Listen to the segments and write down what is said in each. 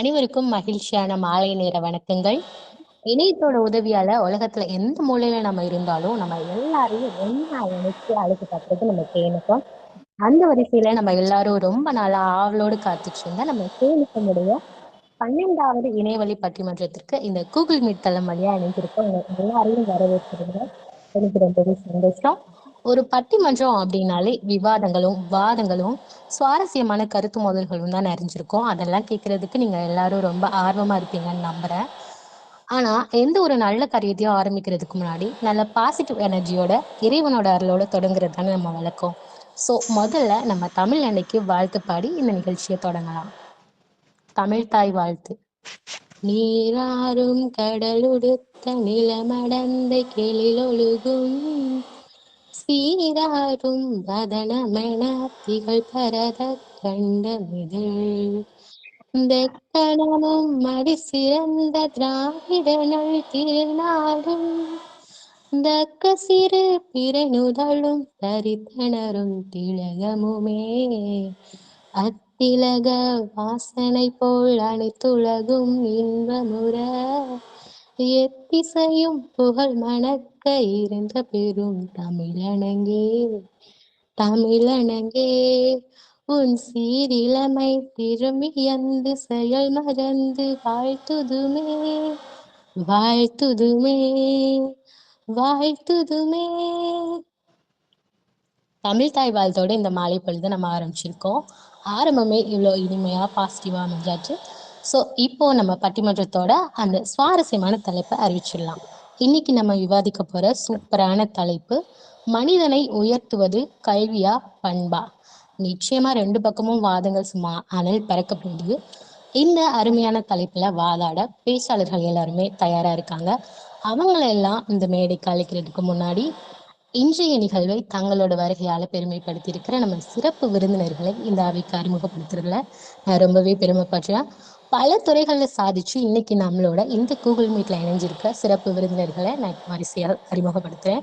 அனைவருக்கும் மகிழ்ச்சியான மாலை நேர வணக்கங்கள். இணையத்தோட உதவியால உலகத்துல எந்த மூலையில நம்ம இருந்தாலும், நம்ம எல்லாரையும் ஒண்ணா இணைச்சு அழைக்கப்பட்டது நம்ம தேனுக்கும். அந்த வரிசையில நம்ம எல்லாரும் ரொம்ப நாளா ஆவலோடு காத்துட்டு இருந்த நம்ம தேனுக்கனுடைய 12வது இணையவழி பட்டிமன்றத்திற்கு இந்த கூகுள் மீட் தளம் வழியா இணைஞ்சிருக்கோம். உங்க எல்லாரையும் வரவேற்கிறதுல எனக்கு ரொம்பவே சந்தோஷம். ஒரு பட்டிமன்றம் அப்படின்னாலே விவாதங்களும், வாதங்களும், சுவாரஸ்யமான கருத்து மோதல்களும் தான் நிறைஞ்சிருக்கும். அதெல்லாம் கேட்கறதுக்கு நீங்க எல்லாரும் ரொம்ப ஆர்வமா இருப்பீங்கன்னு நம்புறேன். ஆனா, எந்த ஒரு நல்ல காரியத்தையும் ஆரம்பிக்கிறதுக்கு முன்னாடி, நல்ல பாசிட்டிவ் எனர்ஜியோட, இறைவனோட அருளோட தொடங்குறது தானே நம்ம வழக்கம். ஸோ, முதல்ல நம்ம தமிழ் அன்னைக்கு வாழ்த்து பாடி இந்த நிகழ்ச்சியை தொடங்கலாம். தமிழ் தாய் வாழ்த்து. நீராறும் கடலுடுத்த நிலமடந்தை கெழிலொழுகும் சீராரும் வதனமென திகழ் பரத கண்டமிதழ் தெக்கணமும் மடி சிறந்த திராவிடனள் திருநாடும் தக்க சிறு பிறை நுதலும் தரித்தனரும் திலகமுமே அத்திலக வாசனை போல் அனைத்துலகும் இன்பமுற எத்திசையும் புகழ் மணக்க இருந்த பெரும் தமிழனங்கே தமிழனங்கே உன் சீரிழமை திரும்பியந்து செயல் மறந்து வாழ்த்துதுமே வாழ்த்துதுமே வாழ்த்துதுமே. தமிழ் தாய் வாழ்த்தோட இந்த மாலை பொழுது நம்ம ஆரம்பிச்சிருக்கோம். ஆரம்பமே இவ்வளோ இனிமையா பாசிட்டிவா அமைஞ்சாச்சு. ஸோ இப்போ நம்ம பட்டிமன்றத்தோட அந்த சுவாரஸ்யமான தலைப்பை அறிவிச்சிடலாம். இன்னைக்கு நம்ம விவாதிக்க போற சூப்பரான தலைப்பு, மனிதனை உயர்த்துவது கல்வியா பண்பா. நிச்சயமா ரெண்டு பக்கமும் வாதங்கள் சும்மா அனல் பறக்க போகுது. இந்த அருமையான தலைப்புல வாதாட பேச்சாளர்கள் எல்லாருமே தயாரா இருக்காங்க. அவங்களெல்லாம் இந்த மேடைக்கு அழைக்கிறதுக்கு முன்னாடி இன்றைய நிகழ்வை தங்களோட வருகையால பெருமைப்படுத்தி இருக்கிற நம்ம சிறப்பு விருந்தினர்களை இந்த அவைக்கு அறிமுகப்படுத்துறதுல நான் ரொம்பவே பெருமைப்படுறேன். பல துறைகள்ல சாதிச்சு இன்னைக்கு நம்மளோட இந்த கூகுள் மீட்ல இணைஞ்சிருக்க சிறப்பு விருந்தினர்களை நான் வரிசையாக அறிமுகப்படுத்துறேன்.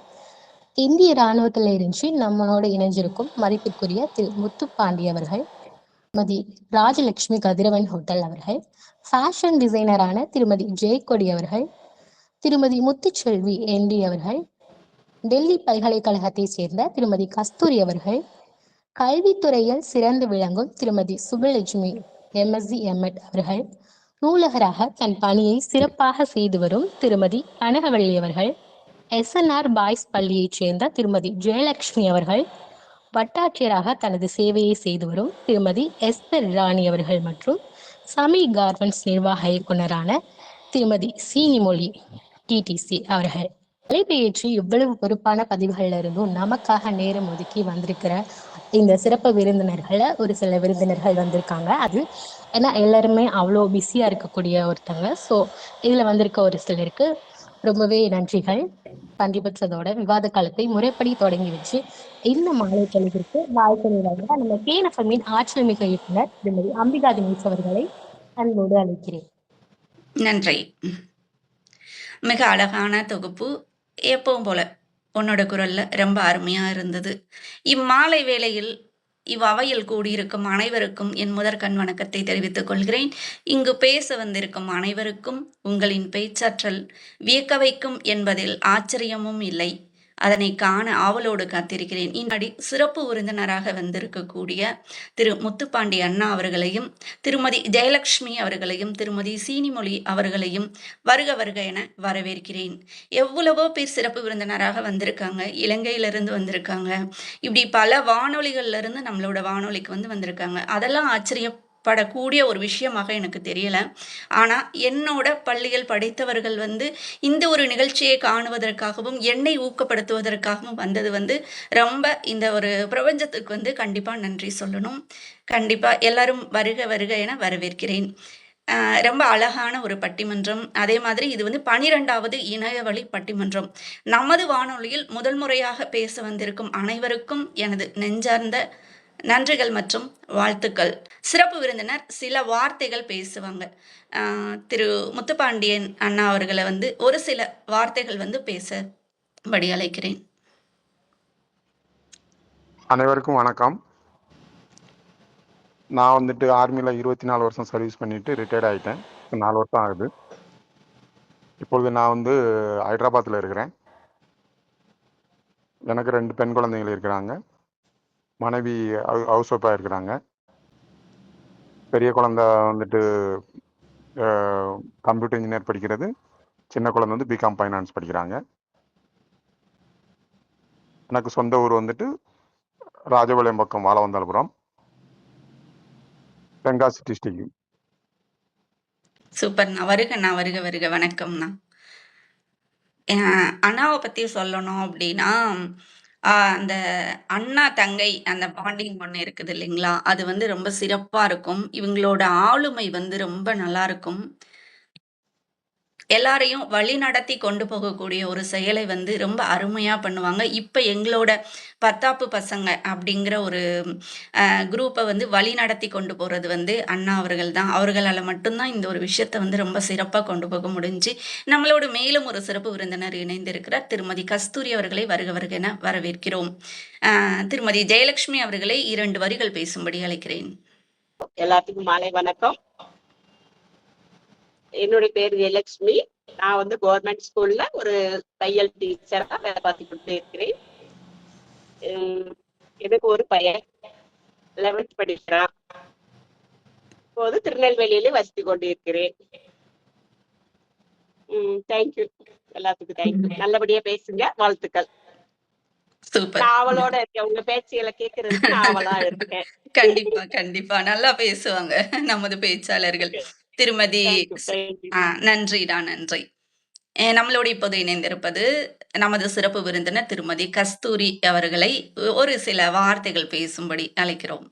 இந்திய இராணுவத்துல இருந்து நம்மளோட இணைஞ்சிருக்கும் மதிப்பிற்குரிய திரு முத்துப்பாண்டி அவர்கள், திருமதி ராஜலட்சுமி கதிரவன் ஹோட்டல் அவர்கள், ஃபேஷன் டிசைனரான திருமதி ஜெயக்கொடி அவர்கள், திருமதி முத்துச்செல்வி என்டி அவர்கள், டெல்லி பல்கலைக்கழகத்தை சேர்ந்த திருமதி கஸ்தூரி அவர்கள், கல்வித்துறையில் சிறந்து விளங்கும் திருமதி சுபலட்சுமி எம்எஸ்சி எம்எட் அவர்கள், நூலகராக தன் பணியை சிறப்பாக செய்து வரும் திருமதி கனகவள்ளி அவர்கள், எஸ்என்ஆர் பாய்ஸ் பள்ளியைச் சேர்ந்த திருமதி ஜெயலட்சுமி அவர்கள், வட்டாட்சியராக தனது சேவையை செய்து வரும் திருமதி எஸ்தர் ராணி அவர்கள் மற்றும் சமி கார்மெண்ட்ஸ் நிர்வாக இயக்குனரான திருமதி சீனிமொழி டிடிசி அவர்கள். அலைபேற்றி இவ்வளவு பொறுப்பான பதிவுகள்ல இருந்தும் நமக்காக நேரம் ஒதுக்கி வந்திருக்கிற இந்த சிறப்பு விருந்தினர்களை ஒரு சில விருந்தினர்கள் வந்திருக்காங்க. அது ஏன்னா எல்லாருமே அவ்வளோ பிஸியா இருக்கக்கூடிய ஒருத்தங்க. ஸோ இதுல வந்திருக்க ஒரு சிலருக்கு ரொம்பவே நன்றிகள். பண்டி பெற்றதோட விவாத காலத்தை முறைப்படி தொடங்கி வச்சு இந்த மாலை பொழுதிற்கு வாழ்க்கை வழங்க நம்ம கேனஃபமின் ஆற்றல் மிக இயக்குனர் திருமதி அம்பிகா தினேஷ் அவர்களை அன்போடு அழைக்கிறேன். நன்றி. மிக அழகான தொகுப்பு. எப்பவும் போல உன்னோட குரல்ல ரொம்ப அருமையா இருந்தது. இம்மாலை வேளையில் இவ்வவையில் கூடியிருக்கும் அனைவருக்கும் என் முதற்கண் வணக்கத்தை தெரிவித்துக் கொள்கிறேன். இங்கு பேச வந்திருக்கும் அனைவருக்கும் உங்களின் பேச்சாற்றல் வியக்க வைக்கும் என்பதில் ஆச்சரியமும் இல்லை. அதனை காண ஆவலோடு காத்திருக்கிறேன். இன்னாடி சிறப்பு விருந்தினராக வந்திருக்கக்கூடிய திரு முத்துப்பாண்டி அண்ணா அவர்களையும், திருமதி ஜெயலட்சுமி அவர்களையும், திருமதி சீனிமொழி அவர்களையும் வருக வருக என வரவேற்கிறேன். எவ்வளவோ பேர் சிறப்பு விருந்தினராக வந்திருக்காங்க. இலங்கையிலிருந்து வந்திருக்காங்க. இப்படி பல வானொலிகள்ல இருந்து நம்மளோட வானொலிக்கு வந்திருக்காங்க. அதெல்லாம் ஆச்சரியப்படக்கூடிய ஒரு விஷயமாக எனக்கு தெரியல. ஆனால் என்னோட பள்ளியில் படித்தவர்கள் இந்த ஒரு நிகழ்ச்சியை காணுவதற்காகவும் என்னை ஊக்கப்படுத்துவதற்காகவும் வந்தது ரொம்ப இந்த ஒரு பிரபஞ்சத்துக்கு கண்டிப்பாக நன்றி சொல்லணும். கண்டிப்பாக எல்லாரும் வருக வருக என வரவேற்கிறேன். ரொம்ப அழகான ஒரு பட்டிமன்றம். அதே மாதிரி இது 12வது இணையவழி பட்டிமன்றம். நமது வானொலியில் முதல் முறையாக பேச வந்திருக்கும் அனைவருக்கும் எனது நெஞ்சார்ந்த நன்றிகள் மற்றும் வாழ்த்துக்கள். சிறப்பு விருந்தினர் சில வார்த்தைகள் பேசுவாங்க. திரு முத்துப்பாண்டியன் அண்ணா அவர்களை ஒரு சில வார்த்தைகள் பேசபடி அழைக்கிறேன். அனைவருக்கும் வணக்கம். நான் வந்துட்டு ஆர்மியில் 24 வருஷம் சர்வீஸ் பண்ணிட்டு ரிட்டையர்ட் ஆகிட்டேன். 4 வருஷம் ஆகுது. இப்பொழுது நான் வந்து ஹைதராபாத்தில் இருக்கிறேன். எனக்கு 2 பெண் குழந்தைகள் இருக்கிறாங்க. மனைவி ஹவுஸ் ஒய்ஃபாக இருக்கிறாங்க. பெரிய குழந்தை வந்துட்டு கம்ப்யூட்டர் இன்ஜினியர் படிக்கிறது. சின்ன குழந்தை வந்து பிகாம் ஃபைனான்ஸ் படிக்கிறாங்க. எனக்கு சொந்த ஊர் வந்துட்டு ராஜபாளையம் பக்கம் வாழவந்தாள்புரம், தென்காசி டிஸ்ட்ரிக்ட். சூப்பர்ண்ணா. வருகண்ணா, வருக வருக. வணக்கம்ண்ணா. அண்ணாவை பத்தி சொல்லணும் அப்படின்னா, அந்த அண்ணா, தங்கை அந்த பாண்டிங் ஒண்ணு இருக்குது இல்லைங்களா? அது வந்து ரொம்ப சிறப்பா இருக்கும். இவங்களோட ஆளுமை வந்து ரொம்ப நல்லாருக்கும். எல்லாரையும் வழிநடத்தி கொண்டு போகக்கூடிய ஒரு செயலை வந்து ரொம்ப அருமையா பண்ணுவாங்க. இப்ப எங்களோட பத்தாப்பு பசங்க அப்படிங்கிற ஒரு குரூப்ப வந்து வழிநடத்தி கொண்டு போறது வந்து அண்ணா அவர்கள் தான். அவர்களால மட்டும் தான் இந்த ஒரு விஷயத்த வந்து ரொம்ப சிறப்பா கொண்டு போக முடிஞ்சுச்சு. நம்மளோடு மேலும் ஒரு சிறப்பு விருந்தினர் இணைந்திருக்கிறார். திருமதி கஸ்தூரி அவர்களை வருக வருக என வரவேற்கிறோம். திருமதி ஜெயலட்சுமி அவர்களை 2 வரிகள் பேசும்படி அழைக்கிறேன். எல்லாத்துக்கும் மாலை வணக்கம். என்னுடைய பேர் ஜெயலட்சுமி. நான் வந்து கவர்மெண்ட் ஸ்கூல்ல ஒரு தையல் டீச்சரா வேலை பார்த்து கொண்டு இருக்கிறேன். எனக்கு ஒரு பையன் 11th படிக்கிறான். இப்போது திருநெல்வேலியில வசித்து கொண்டு இருக்கிறேன். தேங்க்யூ. எல்லாத்துக்கும் தேங்க்யூ. நல்லபடியா பேசுங்க. வாழ்த்துக்கள். சூப்பர். ஆவலோட இருக்கேன். உங்க பேச்சுகளை கேட்கறதுக்கு ஆவலா இருக்கேன். கண்டிப்பா, கண்டிப்பா. நல்லா பேசுவாங்க நமது பேச்சாளர்கள். திருமதி நன்றிடா, நன்றி. நம்மளோடு இப்போது இணைந்திருப்பது நமது சிறப்பு விருந்தினர் திருமதி கஸ்தூரி அவர்களை ஒரு சில வார்த்தைகள் பேசும்படி அழைக்கிறோம்.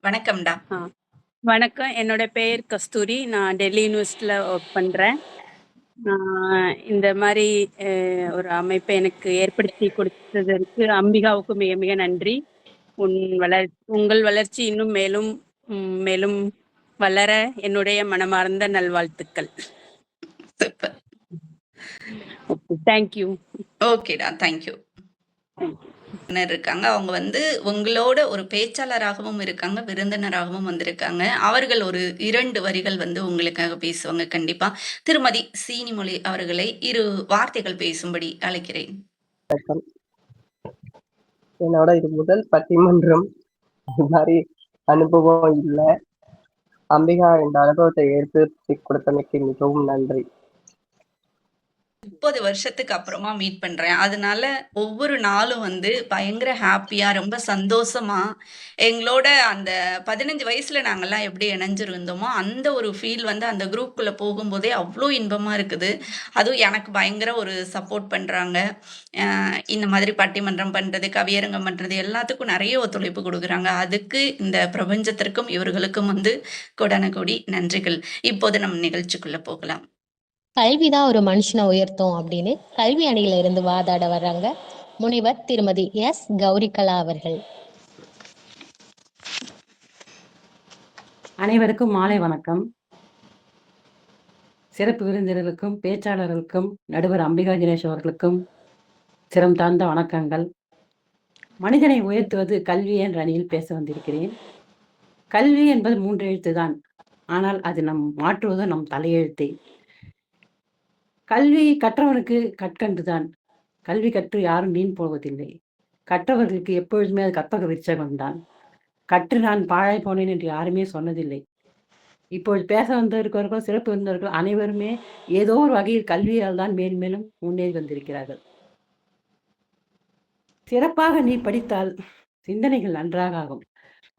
வணக்கம்டா. வணக்கம். என்னோட பெயர் கஸ்தூரி. நான் டெல்லி யூனிவர்சிட்டியில் ஒர்க் பண்ணுறேன். இந்த மாதிரி ஒரு அமைப்பை எனக்கு ஏற்படுத்தி கொடுத்ததற்கு அம்பிகாவுக்கு மிக மிக நன்றி. உங்கள் வளர்ச்சி இன்னும் மேலும் மேலும் வளர என்னுடைய மனமார்ந்த நல்வாழ்த்துக்கள். தேங்க்யூ. ஓகேடா, தேங்க்யூ. இருக்காங்க. அவங்க வந்து உங்களோட ஒரு பேச்சாளராகவும் இருக்காங்க, விருந்தினராகவும் வந்திருக்காங்க. அவர்கள் ஒரு 2 வரிகள் வந்து உங்களுக்காக பேசுவாங்க கண்டிப்பா. திருமதி சீனிமொழி அவர்களை 2 வார்த்தைகள் பேசும்படி அழைக்கிறேன். என்னோட இது முதல் பட்டிமன்றம். இது மாதிரி அனுபவம் இல்லை. அம்பிகா இந்த அனுபவத்தை ஏற்படுத்தி கொடுத்தமைக்கு மிகவும் நன்றி. 30 வருஷத்துக்கு அப்புறமா மீட் பண்றேன். அதனால ஒவ்வொரு நாளும் வந்து பயங்கர ஹாப்பியா, ரொம்ப சந்தோஷமா எங்களோட அந்த 15 வயசுல நாங்கெல்லாம் எப்படி இணைஞ்சிருந்தோமோ, அந்த ஒரு ஃபீல் வந்து அந்த குரூப்குள்ள போகும்போதே அவ்ளோ இன்பமா இருக்குது. அதுவும் எனக்கு பயங்கர ஒரு சப்போர்ட் பண்றாங்க. இந்த மாதிரி பட்டிமன்றம் பண்றது, கவியரங்கம் பண்றது எல்லாத்துக்கும் நிறைய ஒத்துழைப்பு கொடுக்குறாங்க. அதுக்கு இந்த பிரபஞ்சத்திற்கும் இவர்களுக்கும் வந்து கோடான கோடி நன்றிகள். இப்போது நம்ம நிகழ்ச்சிக்குள்ள போகலாம். கல்விதான் ஒரு மனுஷனை உயர்த்தும் அப்படின்னு கல்வி அணியில இருந்து வாதாட வர்றாங்க முனைவர் திருமதி எஸ் கௌரிகலா அவர்கள். அனைவருக்கும் மாலை வணக்கம். சிறப்பு விருந்தினர்களுக்கும் பேச்சாளர்களுக்கும் நடுவர் அம்பிகா தினேஷ் அவர்களுக்கும் சிரம் தாழ்ந்த வணக்கங்கள். மனிதனை உயர்த்துவது கல்வி என்ற அணியில் பேச வந்திருக்கிறேன். கல்வி என்பது 3 எழுத்து தான். ஆனால் அது மாற்றுவது நம் தலையெழுத்தை. கல்வி கற்றவனுக்கு கற்கண்டுதான். கல்வி கற்று யாரும் வீண் போவதில்லை. கற்றவர்களுக்கு எப்பொழுதுமே அது கற்பக விருட்சகம்தான். கற்று நான் பாழாய் போனேன் என்று யாருமே சொன்னதில்லை. இப்பொழுது பேச வந்திருக்கிறவர்கள், சிறப்பு விருந்தினர்கள் அனைவருமே ஏதோ ஒரு வகையில் கல்வியால் தான் மேலும் முன்னேறி வந்திருக்கிறார்கள். சிறப்பாக நீ படித்தால் சிந்தனைகள் நன்றாக ஆகும்.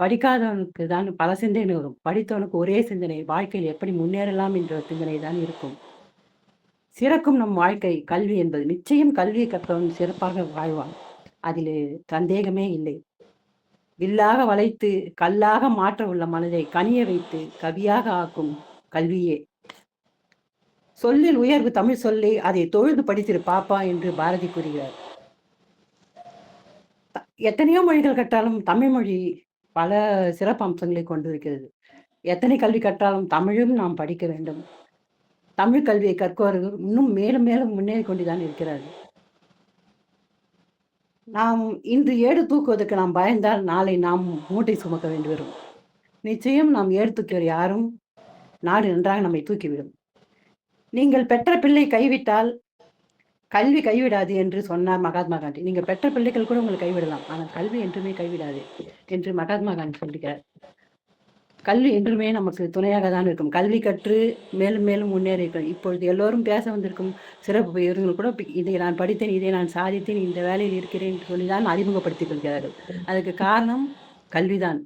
படிக்காதவனுக்கு தான் பல சிந்தனை வரும். படித்தவனுக்கு ஒரே சிந்தனை, வாழ்க்கையில் எப்படி முன்னேறலாம் என்ற சிந்தனை தான் இருக்கும். சிறக்கும் நம் வாழ்க்கை கல்வி என்பது. நிச்சயம் கல்வியை கற்றவன் சிறப்பாக வாழ்வான். அதில் சந்தேகமே இல்லை. வில்லாக வளைத்து கல்லாக மாற்ற உள்ள மனதை கனிய வைத்து கவியாக ஆக்கும் கல்வியே. சொல்லில் உயர்வு தமிழ் சொல்லி அதை தொழுது படித்திரு பாப்பா என்று பாரதி கூறுகிறார். எத்தனையோ மொழிகள் கற்றாலும் தமிழ் மொழி பல சிறப்பு அம்சங்களை கொண்டிருக்கிறது. எத்தனை கல்வி கற்றாலும் தமிழும் நாம் படிக்க வேண்டும். தமிழ் கல்வியை கற்பவர்கள் இன்னும் மேலும் முன்னேறி கொண்டுதான் இருக்கிறார்கள். நாம் இன்று ஏடு தூக்குவதற்கு நாம் பயந்தால் நாளை நாம் மூட்டை சுமக்க வேண்டி வரும். நிச்சயம் நாம் ஏற்றுக்கொள் யாரும் நாடு நன்றாக நம்மை தூக்கிவிடும். நீங்கள் பெற்ற பிள்ளை கைவிட்டால் கல்வி கைவிடாது என்று சொன்னார் மகாத்மா காந்தி. நீங்க பெற்ற பிள்ளைகள் கூட உங்களை கைவிடலாம், ஆனால் கல்வி என்றுமே கைவிடாது என்று மகாத்மா காந்தி சொல்லிக்கிறார். கல்வி என்றுமே நமக்கு துணையாக தான் இருக்கும். கல்வி கற்று மேலும் மேலும் முன்னேறி இருக்கும். இப்பொழுது எல்லோரும் பேச வந்திருக்கும் சிறப்பு இவர்கள் கூட இதை நான் படித்தேன், இதை நான் சாதித்தேன், இந்த வேலையில் இருக்கிறேன் என்று சொல்லிதான் அறிமுகப்படுத்திக் கொள்கிறார்கள். அதுக்கு காரணம் கல்விதான்.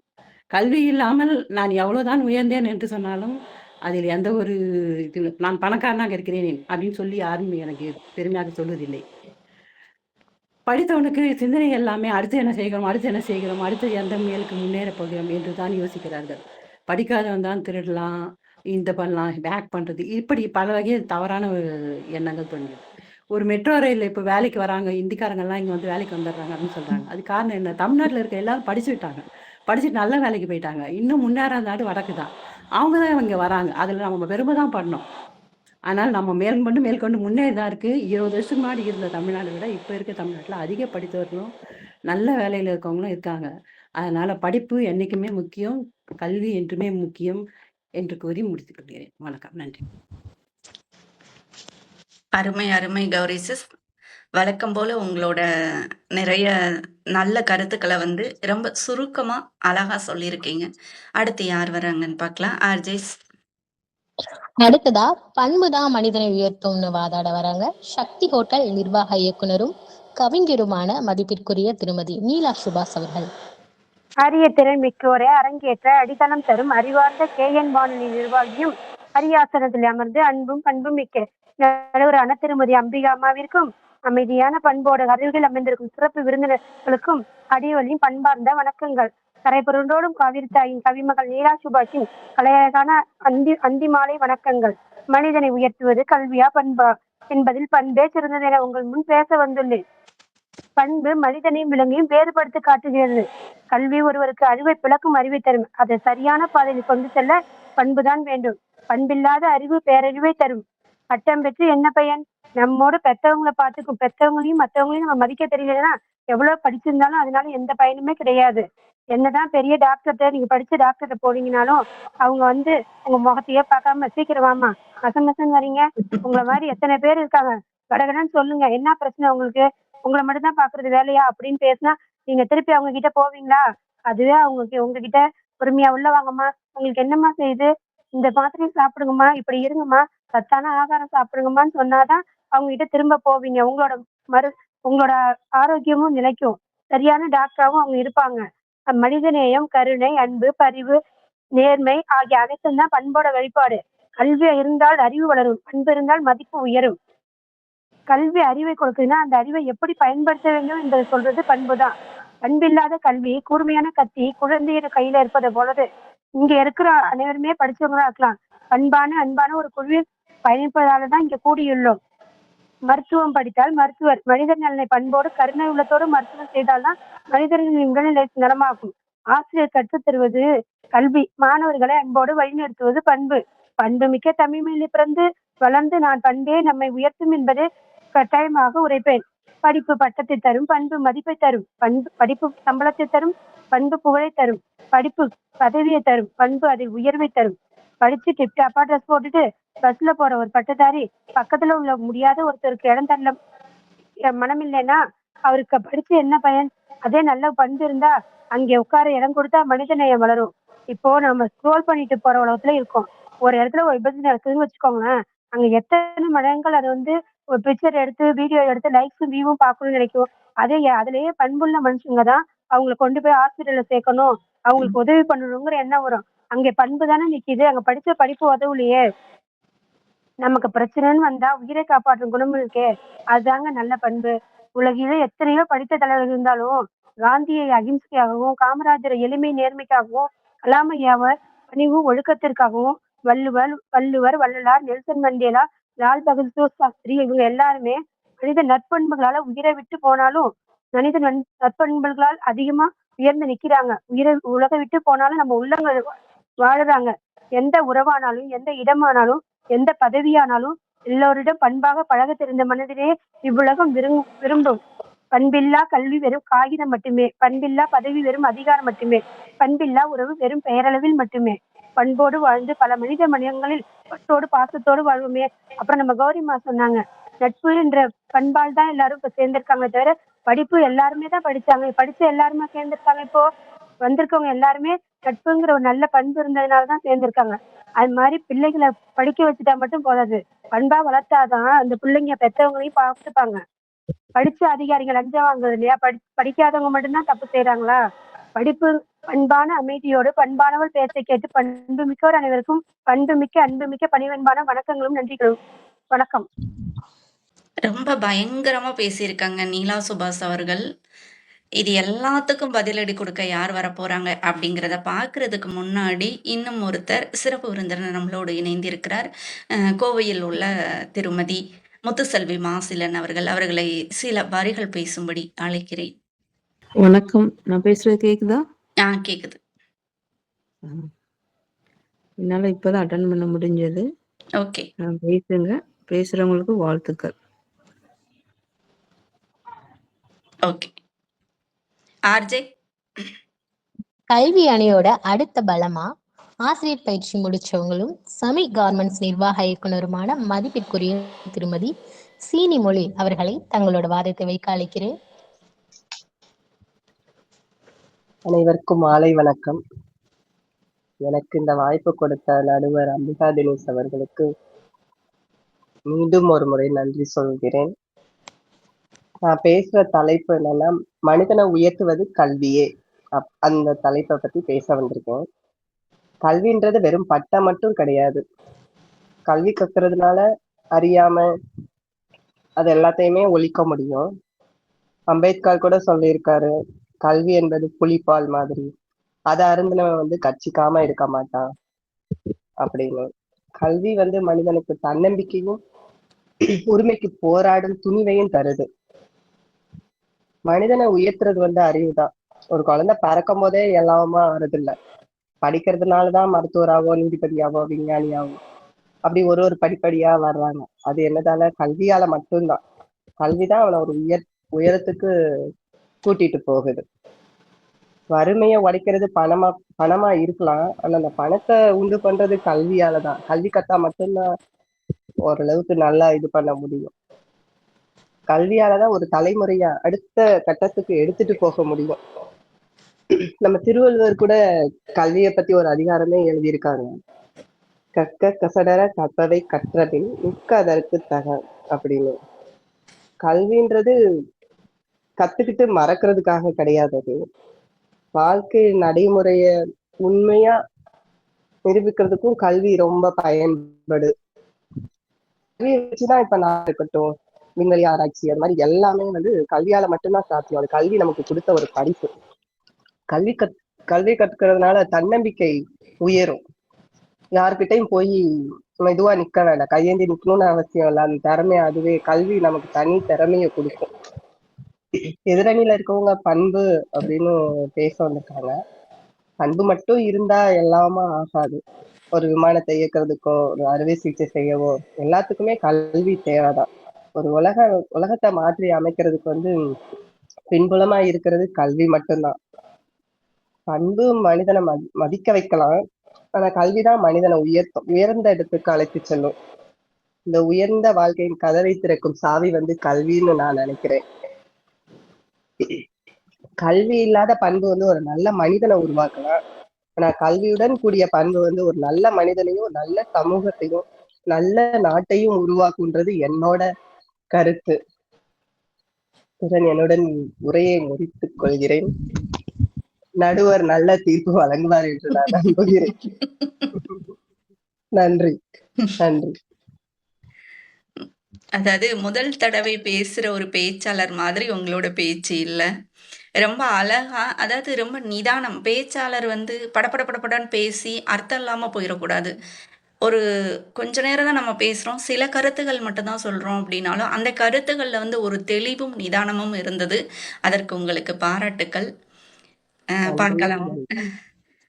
கல்வி இல்லாமல் நான் எவ்வளவுதான் உயர்ந்தேன் என்று சொன்னாலும் அதில் எந்த ஒரு இது நான் பணக்காரனாக இருக்கிறேன் அப்படின்னு சொல்லி யாரும் எனக்கு பெருமையாக சொல்வதில்லை. படித்தவனுக்கு சிந்தனை எல்லாமே அடுத்து என்ன செய்கிறோம், அடுத்து எந்த மேலுக்கு முன்னேற போகிறோம் என்று தான் யோசிக்கிறார்கள். படிக்காதவன் தான் திருடலாம், இந்த பண்ணலாம், பேக் பண்றது, இப்படி பல வகையில் தவறான எண்ணங்கள் தோன்றுது. ஒரு மெட்ரோ ரயிலில் இப்போ வேலைக்கு வராங்க, இந்திக்காரங்கெல்லாம் இங்கே வந்து வேலைக்கு வந்துடுறாங்க அப்படின்னு சொல்றாங்க. அது காரணம் என்ன? தமிழ்நாட்டில் இருக்க எல்லாரும் படிச்சு விட்டாங்க, படிச்சுட்டு நல்ல வேலைக்கு போயிட்டாங்க. இன்னும் முன்னேறாத நாடு வடக்கு தான். அவங்க தான் இங்கே வராங்க. அதில் நம்ம பெருமை தான் பண்ணோம். ஆனால் நம்ம மேற்கொண்டு முன்னேறி தான் இருக்கு. 20 வருஷத்துக்கு முன்னாடி இருந்த தமிழ்நாட்டை விட இப்போ இருக்க தமிழ்நாட்டில் அதிக படித்தவர்களும் நல்ல வேலையில் இருக்கவங்களும் இருக்காங்க. அதனால படிப்பு என்னைக்குமே முக்கியம், கல்வி என்றுமே முக்கியம் என்று கூறி முடித்துக் கொள்கிறேன். வணக்கம், நன்றி. அருமை அருமை கௌரி சிஸ். வழக்கம் போல உங்களோட நிறைய நல்ல கருத்துக்களை வந்து ரொம்ப சுருக்கமா அழகா சொல்லியிருக்கீங்க. அடுத்து யார் வராங்கன்னு பார்க்கலாம். ஆர்ஜேஸ். அடுத்ததா பண்புதான் மனிதனை உயர்த்தும்னு வாதாட வராங்க சக்தி ஹோட்டல் நிர்வாக இயக்குனரும் கவிஞருமான மதிப்பிற்குரிய திருமதி நீலா சுபாஷ் அவர்கள். அரிய திறன் மிக்கோரை அரங்கேற்ற அடித்தளம் தரும் அறிவார்ந்த கேஎன் வானொலி நிர்வாகியும் அரியாசனத்தில் அமர்ந்து அன்பும் பண்பும் மிக்க நடுவரான திருமதி அம்பிகா அம்மாவிற்கும் அமைதியான பண்போடு அருகில் அமைந்திருக்கும் சிறப்பு விருந்தினர்களுக்கும் அடிவலியும் பண்பார்ந்த வணக்கங்கள். கரைபுரண்டோடும் காவிரி தாயின் கவிமகள் நீலா சுபாஷின் கலையழகான அந்தி மாலை வணக்கங்கள். மனிதனை உயர்த்துவது கல்வியா பண்பா என்பதில் பண்பே சிறந்தது என உங்கள் முன் பேச வந்துள்ளேன். பண்பு மனிதனையும் விலங்கையும் வேறுபடுத்தி காட்டுகிறது. கல்வி ஒருவருக்கு அறிவை பிளக்கும் அறிவை தரும். அதை சரியான பாதையில் கொண்டு செல்ல பண்புதான் வேண்டும். பண்பில்லாத அறிவு பேரறிவை தரும். பட்டம் பெற்று என்ன பயன்? நம்மோடு பெற்றவங்களை பார்த்துக்கும் பெற்றவங்களையும் மற்றவங்களையும் நம்ம மதிக்க தெரியலன்னா எவ்வளவு படிச்சிருந்தாலும் அதனால எந்த பயனுமே கிடையாது. என்னதான் பெரிய டாக்டர்கிட்ட நீங்க படிச்ச டாக்டர்கிட்ட போனீங்கன்னாலும் அவங்க வந்து உங்க முகத்தையே பார்க்காம சீக்கிரமாமா மசன் வரீங்க, உங்களை மாதிரி எத்தனை பேர் இருக்காங்க, கடகடன்னு சொல்லுங்க, என்ன பிரச்சனை உங்களுக்கு, உங்களை மட்டும் தான் பாக்குறது வேலையா அப்படின்னு பேசினா நீங்க திருப்பி அவங்க கிட்ட போவீங்களா? அதுவே அவங்க உங்ககிட்ட பொறுமையா உள்ள வாங்கம்மா, உங்களுக்கு என்னம்மா செய்யுது, இந்த மாத்திரையும் சாப்பிடுங்கம்மா, இப்படி இருங்கம்மா, சத்தான ஆகாரம் சாப்பிடுங்கம்மான்னு சொன்னாதான் அவங்க கிட்ட திரும்ப போவீங்க. உங்களோட ஆரோக்கியமும் நிலைக்கும். சரியான டாக்டராகவும் அவங்க இருப்பாங்க. மனிதநேயம், கருணை, அன்பு, பரிவு, நேர்மை ஆகிய அனைத்தும் தான் பண்போட வெளிப்பாடு. கல்வி இருந்தால் அறிவு வளரும், பண்பு இருந்தால் மதிப்பு உயரும். கல்வி அறிவை கொடுக்குதுன்னா அந்த அறிவை எப்படி பயன்படுத்த வேண்டும் என்பதை சொல்றது பண்புதான். பண்பில்லாத கல்வி கூர்மையான கத்தி குழந்தைய கையில இருப்பதை போலது. இங்க இருக்கிற அனைவருமே படிச்சவங்களா இருக்கலாம். அன்பான ஒரு குழுவில் பயணிப்பதாலதான் இங்க கூடியுள்ளோம். மருத்துவம் படித்தால் மருத்துவர், மனிதர் நலனை பண்போடு கருணை உள்ளத்தோடு மருத்துவம் செய்தால்தான் மனிதர்களின் உடல்நிலை நலமாகும். ஆசிரியர் கற்றுத் தருவது கல்வி, மாணவர்களை அன்போடு வழிநடத்துவது பண்பு. பண்பு மிக்க தமிழில் பிறந்து வளர்ந்து நான் பண்பே நம்மை உயர்த்தும் என்பது கட்டாயமாக உரைப்பேன். படிப்பு பட்டத்தை தரும், பண்பு மதிப்பை தரும். படிப்பு சம்பளத்தை தரும், பண்பு புகழை தரும். படிப்பு பதவியை தரும், பண்பு அதில் உயர்வை தரும். படிச்சு டிப்டாப்பா ட்ரெஸ் போட்டுட்டு பஸ்ல போற ஒரு பட்டதாரி பக்கத்துல உள்ள முடியாத ஒருத்தருக்கு இடம் தரல மனம் இல்லைன்னா அவருக்கு படிச்சு என்ன பயன்? அதே நல்ல பண்பு இருந்தா அங்கே உட்கார இடம் கொடுத்தா மனிதநேயம் வளரும். இப்போ நம்ம ஸ்க்ரோல் பண்ணிட்டு போற உலகத்துல இருக்கோம். ஒரு இடத்துல ஒரு விபத்து நடக்குதுன்னு வச்சுக்கோங்களேன், அங்க எத்தனை மடங்கள் அதை வந்து ஒரு பிக்சர் எடுத்து வீடியோ எடுத்து லைக்ஸும் வியூவும் பார்க்கணும்னு நினைக்கும். அதுலயே பண்புள்ள மனுஷங்க தான் அவங்களை கொண்டு போய் ஹாஸ்பிட்டல்ல சேர்க்கணும், அவங்களுக்கு உதவி பண்ணணுங்கிற எண்ணம் வரும். அங்க பண்பு தானே நிக்குது, அங்க படிச்ச படிப்பு உதவுலையே. நமக்கு பிரச்சனைன்னு வந்தா உயிரை காப்பாற்றும் குணம் இருக்கே, அதுதாங்க நல்ல பண்பு. உலகிலே எத்தனையோ படித்த தலைவர்கள் இருந்தாலும் காந்தியை அகிம்சையாகவும், காமராஜரை எளிமை நேர்மைக்காகவும், கலாமையாவை பணிவு ஒழுக்கத்திற்காகவும், வள்ளுவர், வள்ளலார், நெல்சன் மண்டேலா, லால் பகதூர் சாஸ்திரி இவங்க எல்லாருமே மனித நற்பண்புகளால உயிரை விட்டு போனாலும் மனித நற்பண்புகளால் அதிகமா உயர்ந்து நிக்கிறாங்க. உலக விட்டு போனாலும் நம்ம உள்ளங்கள் வாழுறாங்க. எந்த உறவானாலும், எந்த இடமானாலும், எந்த பதவியானாலும் எல்லோரிடம் பண்பாக பழக தெரிந்த மனிதனே இவ்வுலகம் விரும்பும். பண்பில்லா கல்வி வெறும் காகிதம் மட்டுமே, பண்பில்லா பதவி வெறும் அதிகாரம் மட்டுமே, பண்பில்லா உறவு வெறும் பெயரளவில் மட்டுமே, பண்போடு வாழ்ந்து பல மனித மனிதங்களில் பட்டோடு பாசத்தோடு வாழ்வுமே. அப்புறம் நம்ம கௌரிமா சொன்னாங்க, நட்பு என்ற பண்பால் தான் எல்லாரும் இப்ப சேர்ந்திருக்காங்க தவிர படிப்பு எல்லாருமே தான் படிச்சாங்க, படிச்சு எல்லாருமே சேர்ந்திருக்காங்க. இப்போ வந்திருக்கவங்க எல்லாருமே நட்புங்கிற ஒரு நல்ல பண்பு இருந்ததுனாலதான் சேர்ந்திருக்காங்க. அது மாதிரி பிள்ளைகளை படிக்க வச்சுட்டா மட்டும் போதாது, பண்பா வளர்த்தாதான் அந்த பிள்ளைங்க பெற்றவங்களையும் பார்த்துப்பாங்க. படிச்ச அதிகாரிகள் லஞ்சம் வாங்குறது இல்லையா, படிக்காதவங்க மட்டும்தான் தப்பு செய்யறாங்களா? படிப்பு பண்பான அமைதியோடு பண்பானவள் பேச்சை கேட்டு பண்பு மிக்கவர் அனைவருக்கும் பண்புமிக்க அன்புமிக்க பணிவன்பான வணக்கங்களும் நன்றிகளும். வணக்கம். ரொம்ப பயங்கரமா பேசியிருக்காங்க நீலா சுபாஷ் அவர்கள். இது எல்லாத்துக்கும் பதிலடி கொடுக்க யார் வரப்போறாங்க அப்படிங்கிறத பார்க்கறதுக்கு முன்னாடி இன்னும் ஒருத்தர் சிறப்பு விருந்தினர் நம்மளோடு இணைந்திருக்கிறார். கோவையில் உள்ள திருமதி முத்துசெல்வி மாசிலன் அவர்களை சில வரிகள் பேசும்படி அழைக்கிறேன். வணக்கம். நான் பேசுறது கேக்குதா? கேக்குது. என்னால இப்பதான் அட்டன் பண்ண முடிஞ்சது. ஓகே, பேசுங்க. பேசுறவங்களுக்கு வாழ்த்துக்கள். ஓகே. ஆர்ஜே, கல்வி அணியோட அடுத்த பலமா ஆசிரியர் பயிற்சி முடிச்சவங்களும் சமி கார்மெண்ட்ஸ் நிர்வாக இயக்குனருமான மதிப்பிற்குரிய திருமதி சீனி மொழி அவர்களை தங்களோட வாதத்தை வைக்க அழைக்கிறேன். அனைவருக்கும் மாலை வணக்கம். எனக்கு இந்த வாய்ப்பு கொடுத்த நடுவர் அம்பிகா தினேஷ் அவர்களுக்கு மீண்டும் ஒரு முறை நன்றி சொல்கிறேன். நான் பேசுற தலைப்பு என்னன்னா, மனிதனை உயர்த்துவது கல்வியே. அந்த தலைப்பை பத்தி பேச வந்திருக்கேன். கல்வின்றது வெறும் பட்டம் மட்டும் கிடையாது. கல்வி கற்கிறதுனால அறியாம அது எல்லாத்தையுமே ஒழிக்க முடியும். அம்பேத்கர் கூட சொல்லியிருக்காரு, கல்வி என்பது புலிப்பால் மாதிரி, அதை அருந்தினவன் கட்சிக்காம இருக்க மாட்டான் அப்படின்னு. கல்வி மனிதனுக்கு தன்னம்பிக்கையும் உரிமைக்கு போராடும் துணிவையும் தருது. மனிதனை உயர்த்துறது அறிவுதான். ஒரு குழந்தை பறக்கும் போதே எல்லாமா வருதில்ல, படிக்கிறதுனாலதான் மருத்துவராகவோ நீதிபதியாவோ விஞ்ஞானியாவோ அப்படி ஒரு படிப்படியா வர்றாங்க. அது என்னதால? கல்வியால மட்டும்தான். கல்விதான் அவனை ஒரு உயரத்துக்கு கூட்டிட்டு போகுது. வறுமையை உடைக்கிறது பணமா இருக்கலாம், ஆனா அந்த பணத்தை உண்டு பண்றது கல்வியாலதான். கல்வி கத்தா மட்டும்தான் ஓரளவுக்கு நல்லா இது பண்ண முடியும். கல்வியாலதான் ஒரு தலைமுறைய அடுத்த கட்டத்துக்கு எடுத்துட்டு போக முடியும். நம்ம திருவள்ளுவர் கூட கல்வியை பத்தி ஒரு அதிகாரமே எழுதியிருக்காங்க. கற்க கசடர கற்பவை கற்றபின் மிக்க அதற்கு தக அப்படின்னு. கல்வின்றது கத்துக்கிட்டு மறக்கிறதுக்காக கிடையாது. அது வாழ்க்கை நடைமுறைய உண்மையா நிரூபிக்கிறதுக்கும் கல்வி ரொம்ப பயன்படு. கல்வியை வச்சுதான் இப்ப நான் இருக்கட்டும், விண்வெளி ஆராய்ச்சி, அது மாதிரி எல்லாமே கல்வியால மட்டும்தான் சாத்தியம். அது கல்வி நமக்கு கொடுத்த ஒரு படிப்பு. கல்வி கற்கிறதுனால தன்னம்பிக்கை உயரும். யாருக்கிட்டையும் போய் மெதுவா நிக்க வேண்டாம், கையேந்தி நிக்கணும்னு அவசியம் இல்லை. அந்த திறமைய அதுவே கல்வி நமக்கு தனி திறமைய கொடுக்கும். எதிரணியில இருக்கவங்க பண்பு அப்படின்னு பேச வந்திருக்காங்க. பண்பு மட்டும் இருந்தா எல்லாமா ஆகாது. ஒரு விமானத்தை இயக்கிறதுக்கோ ஒரு அறுவை சிகிச்சை செய்யவோ எல்லாத்துக்குமே கல்வி தேவைதான். ஒரு உலகத்தை மாற்றி அமைக்கிறதுக்கு பின்புலமா இருக்கிறது கல்வி மட்டும்தான். பண்பு மனிதனை மதிக்க வைக்கலாம், ஆனா கல்விதான் மனிதனை உயர்ந்த இடத்துக்கு அழைத்து செல்லும். இந்த உயர்ந்த வாழ்க்கையின் கதவை திறக்கும் சாவி கல்வின்னு நான் நினைக்கிறேன். கல்வி இல்லாத பண்பு ஒரு நல்ல மனிதனை உருவாக்கலாம், ஆனா கல்வியுடன் கூடிய பண்பு ஒரு நல்ல மனிதனையும் நல்ல சமூகத்தையும் நல்ல நாட்டையும் உருவாக்குன்றது என்னோட கருத்து. என்னுடன் உரையை முடித்துக் கொள்கிறேன். நடுவர் நல்ல தீர்ப்பு வழங்குவார் என்று நான் நம்புகிறேன். நன்றி. நன்றி. அதாவது முதல் தடவை பேசுற ஒரு பேச்சாளர் மாதிரி உங்களோட பேச்சு இல்லை. ரொம்ப அழகா, அதாவது ரொம்ப நிதானம். பேச்சாளர் படப்படன்னு பேசி அர்த்தம் இல்லாம போயிடக்கூடாது. ஒரு கொஞ்ச நேரம் தான் நம்ம பேசுறோம், சில கருத்துகள் மட்டும்தான் சொல்றோம் அப்படின்னாலும் அந்த கருத்துக்கள்ல ஒரு தெளிவும் நிதானமும் இருந்தது. அதற்கு உங்களுக்கு பாராட்டுக்கள். பார்க்கலாம்.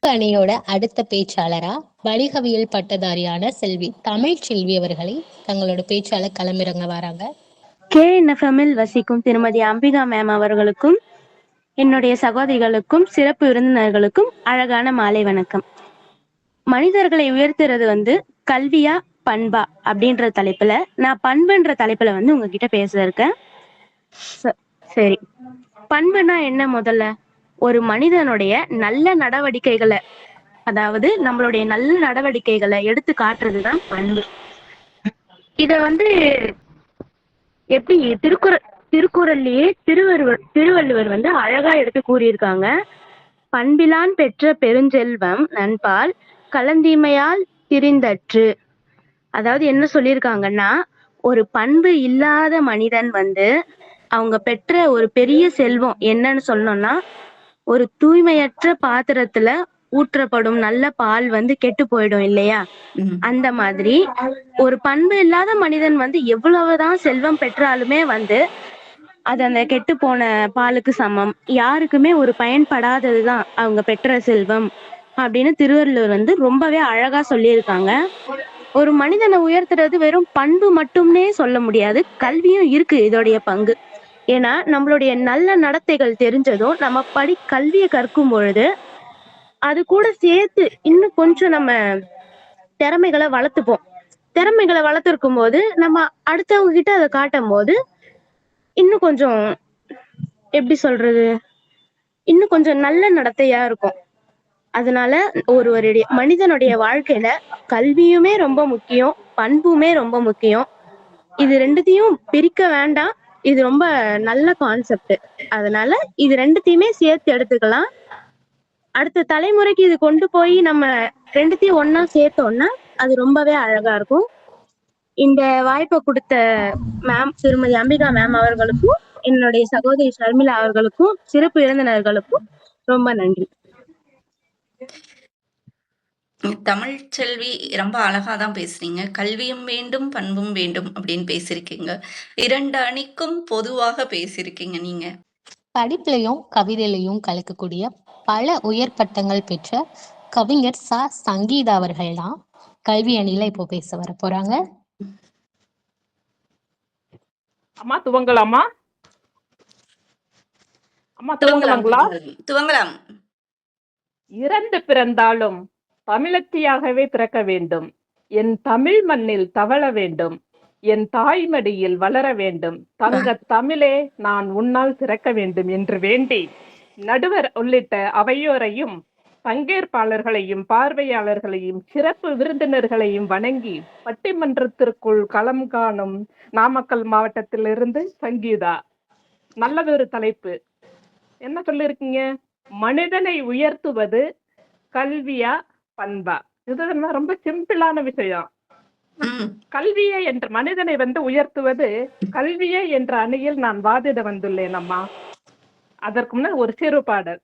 அணியோட அடுத்த பேச்சாளரா வணிகவியல் பட்டதாரியான செல்வி தமிழ் செல்வி அவர்களை தங்களோட பேச்சாளர் களமிறங்க வராங்க. KNFMல் வசிக்கும் திருமதி அம்பிகா மேம் அவர்களுக்கும் என்னுடைய சகோதரிகளுக்கும் சிறப்பு விருந்தினர்களுக்கும் அழகான மாலை வணக்கம். மனிதர்களை உயர்த்துறது வந்து கல்வியா பண்பா அப்படின்ற தலைப்புல நான் பண்புன்ற தலைப்புல வந்து உங்ககிட்ட பேச இருக்கேன். சரி, பண்புனா என்ன? முதல்ல ஒரு மனிதனுடைய நல்ல நடவடிக்கைகளை, அதாவது நம்மளுடைய நல்ல நடவடிக்கைகளை எடுத்து காட்டுறதுதான் பண்பு. இத வந்து எப்படி திருக்குறள்லயே திருவள்ளுவர் வந்து அழகா எடுத்து கூறியிருக்காங்க. பண்பிலான் பெற்ற பெருஞ்செல்வம் நண்பால் கலந்தீமையால் திரிந்தற்று. அதாவது என்ன சொல்லியிருக்காங்கன்னா, ஒரு பண்பு இல்லாத மனிதன் வந்து அவங்க பெற்ற ஒரு பெரிய செல்வம் என்னன்னு சொன்னோம்னா, ஒரு தூய்மையற்ற பாத்திரத்துல ஊற்றப்படும் நல்ல பால் வந்து கெட்டு போயிடும் இல்லையா? அந்த மாதிரி ஒரு பண்பு இல்லாத மனிதன் வந்து எவ்வளவுதான் செல்வம் பெற்றாலுமே வந்து அது அந்த கெட்டு போன பாலுக்கு சமம். யாருக்குமே ஒரு பயன்படாததுதான் அவங்க பெற்ற செல்வம் அப்படின்னு திருவள்ளுவர் வந்து ரொம்பவே அழகா சொல்லியிருக்காங்க. ஒரு மனிதனை உயர்த்துறது வெறும் பண்பு மட்டும்னே சொல்ல முடியாது, கல்வியும் இருக்கு இதோடைய பங்கு. ஏன்னா நம்மளுடைய நல்ல நடத்தைகள் தெரிஞ்சதும் நம்ம கல்வியை கற்கும் பொழுது அது கூட சேர்த்து இன்னும் கொஞ்சம் நம்ம திறமைகளை வளர்த்துப்போம். திறமைகளை வளர்த்துருக்கும் போது நம்ம அடுத்தவங்க கிட்ட அதை காட்டும் போது இன்னும் கொஞ்சம் எப்படி சொல்றது, இன்னும் கொஞ்சம் நல்ல நடத்தையா இருக்கும். அதனால ஒருவருடைய மனிதனுடைய வாழ்க்கையில கல்வியுமே ரொம்ப முக்கியம், பண்புமே ரொம்ப முக்கியம். இது ரெண்டுத்தையும் பிரிக்க வேண்டாம். இது ரொம்ப நல்ல கான்செப்ட். அதனால இது ரெண்டுத்தையுமே சேர்த்து எடுத்துக்கலாம். அடுத்த தலைமுறைக்கு இது கொண்டு போய் நம்ம ரெண்டுத்தையும் ஒன்னா சேர்த்தோம்னா அது ரொம்பவே அழகா இருக்கும். இந்த வாய்ப்பை கொடுத்த மேம் திருமதி அம்பிகா மேம் அவர்களுக்கும் என்னுடைய சகோதரி ஷர்மிளா அவர்களுக்கும் சிறப்பு விருந்தினர்களுக்கும் ரொம்ப நன்றி. தமிழ் செல்வி ரொம்ப அழகா தான் பேசுறீங்க. கல்வியும் வேண்டும் பண்பும் வேண்டும் அப்படின்னு பேசியிருக்கீங்க. 2 அணிக்கும் பொதுவாக பேசியிருக்கீங்க நீங்க. படிப்புலையும் கவிதையிலையும் கலக்கக்கூடிய பல உயர் பட்டங்கள் பெற்ற கவிஞர் சங்கீதா அவர்கள் தான் கல்வி அணியில இப்போ பேச வர போறாங்க. அம்மா துவங்கலாமா? அம்மா துவங்கலாங்களா? துவங்கலாம். இறந்து பிறந்தாலும் தமிழச்சியாகவே பிறக்க வேண்டும். என் தமிழ் மண்ணில் தவழ வேண்டும். என் தாய்மடியில் வளர வேண்டும். தங்க தமிழே நான் உன்னால் சிறக்க வேண்டும் என்று வேண்டி நடுவர் உள்ளிட்ட அவையோரையும் பங்கேற்பாளர்களையும் பார்வையாளர்களையும் சிறப்பு விருந்தினர்களையும் வணங்கி பட்டிமன்றத்திற்குள் களம் காணும் நாமக்கல் மாவட்டத்திலிருந்து சங்கீதா. நல்லதொரு தலைப்பு. என்ன சொல்லிருக்கீங்க? மனிதனை உயர்த்துவது கல்வியா பண்பா? இது ரொம்ப சிம்பிளான விஷயம். கல்வியை என்ற மனிதனை வந்து உயர்த்துவது கல்வியை என்ற அணியில் நான் வாதிட வந்துள்ளேன் அம்மா. அதற்கு முன்னர் ஒரு சிறு பாடல்.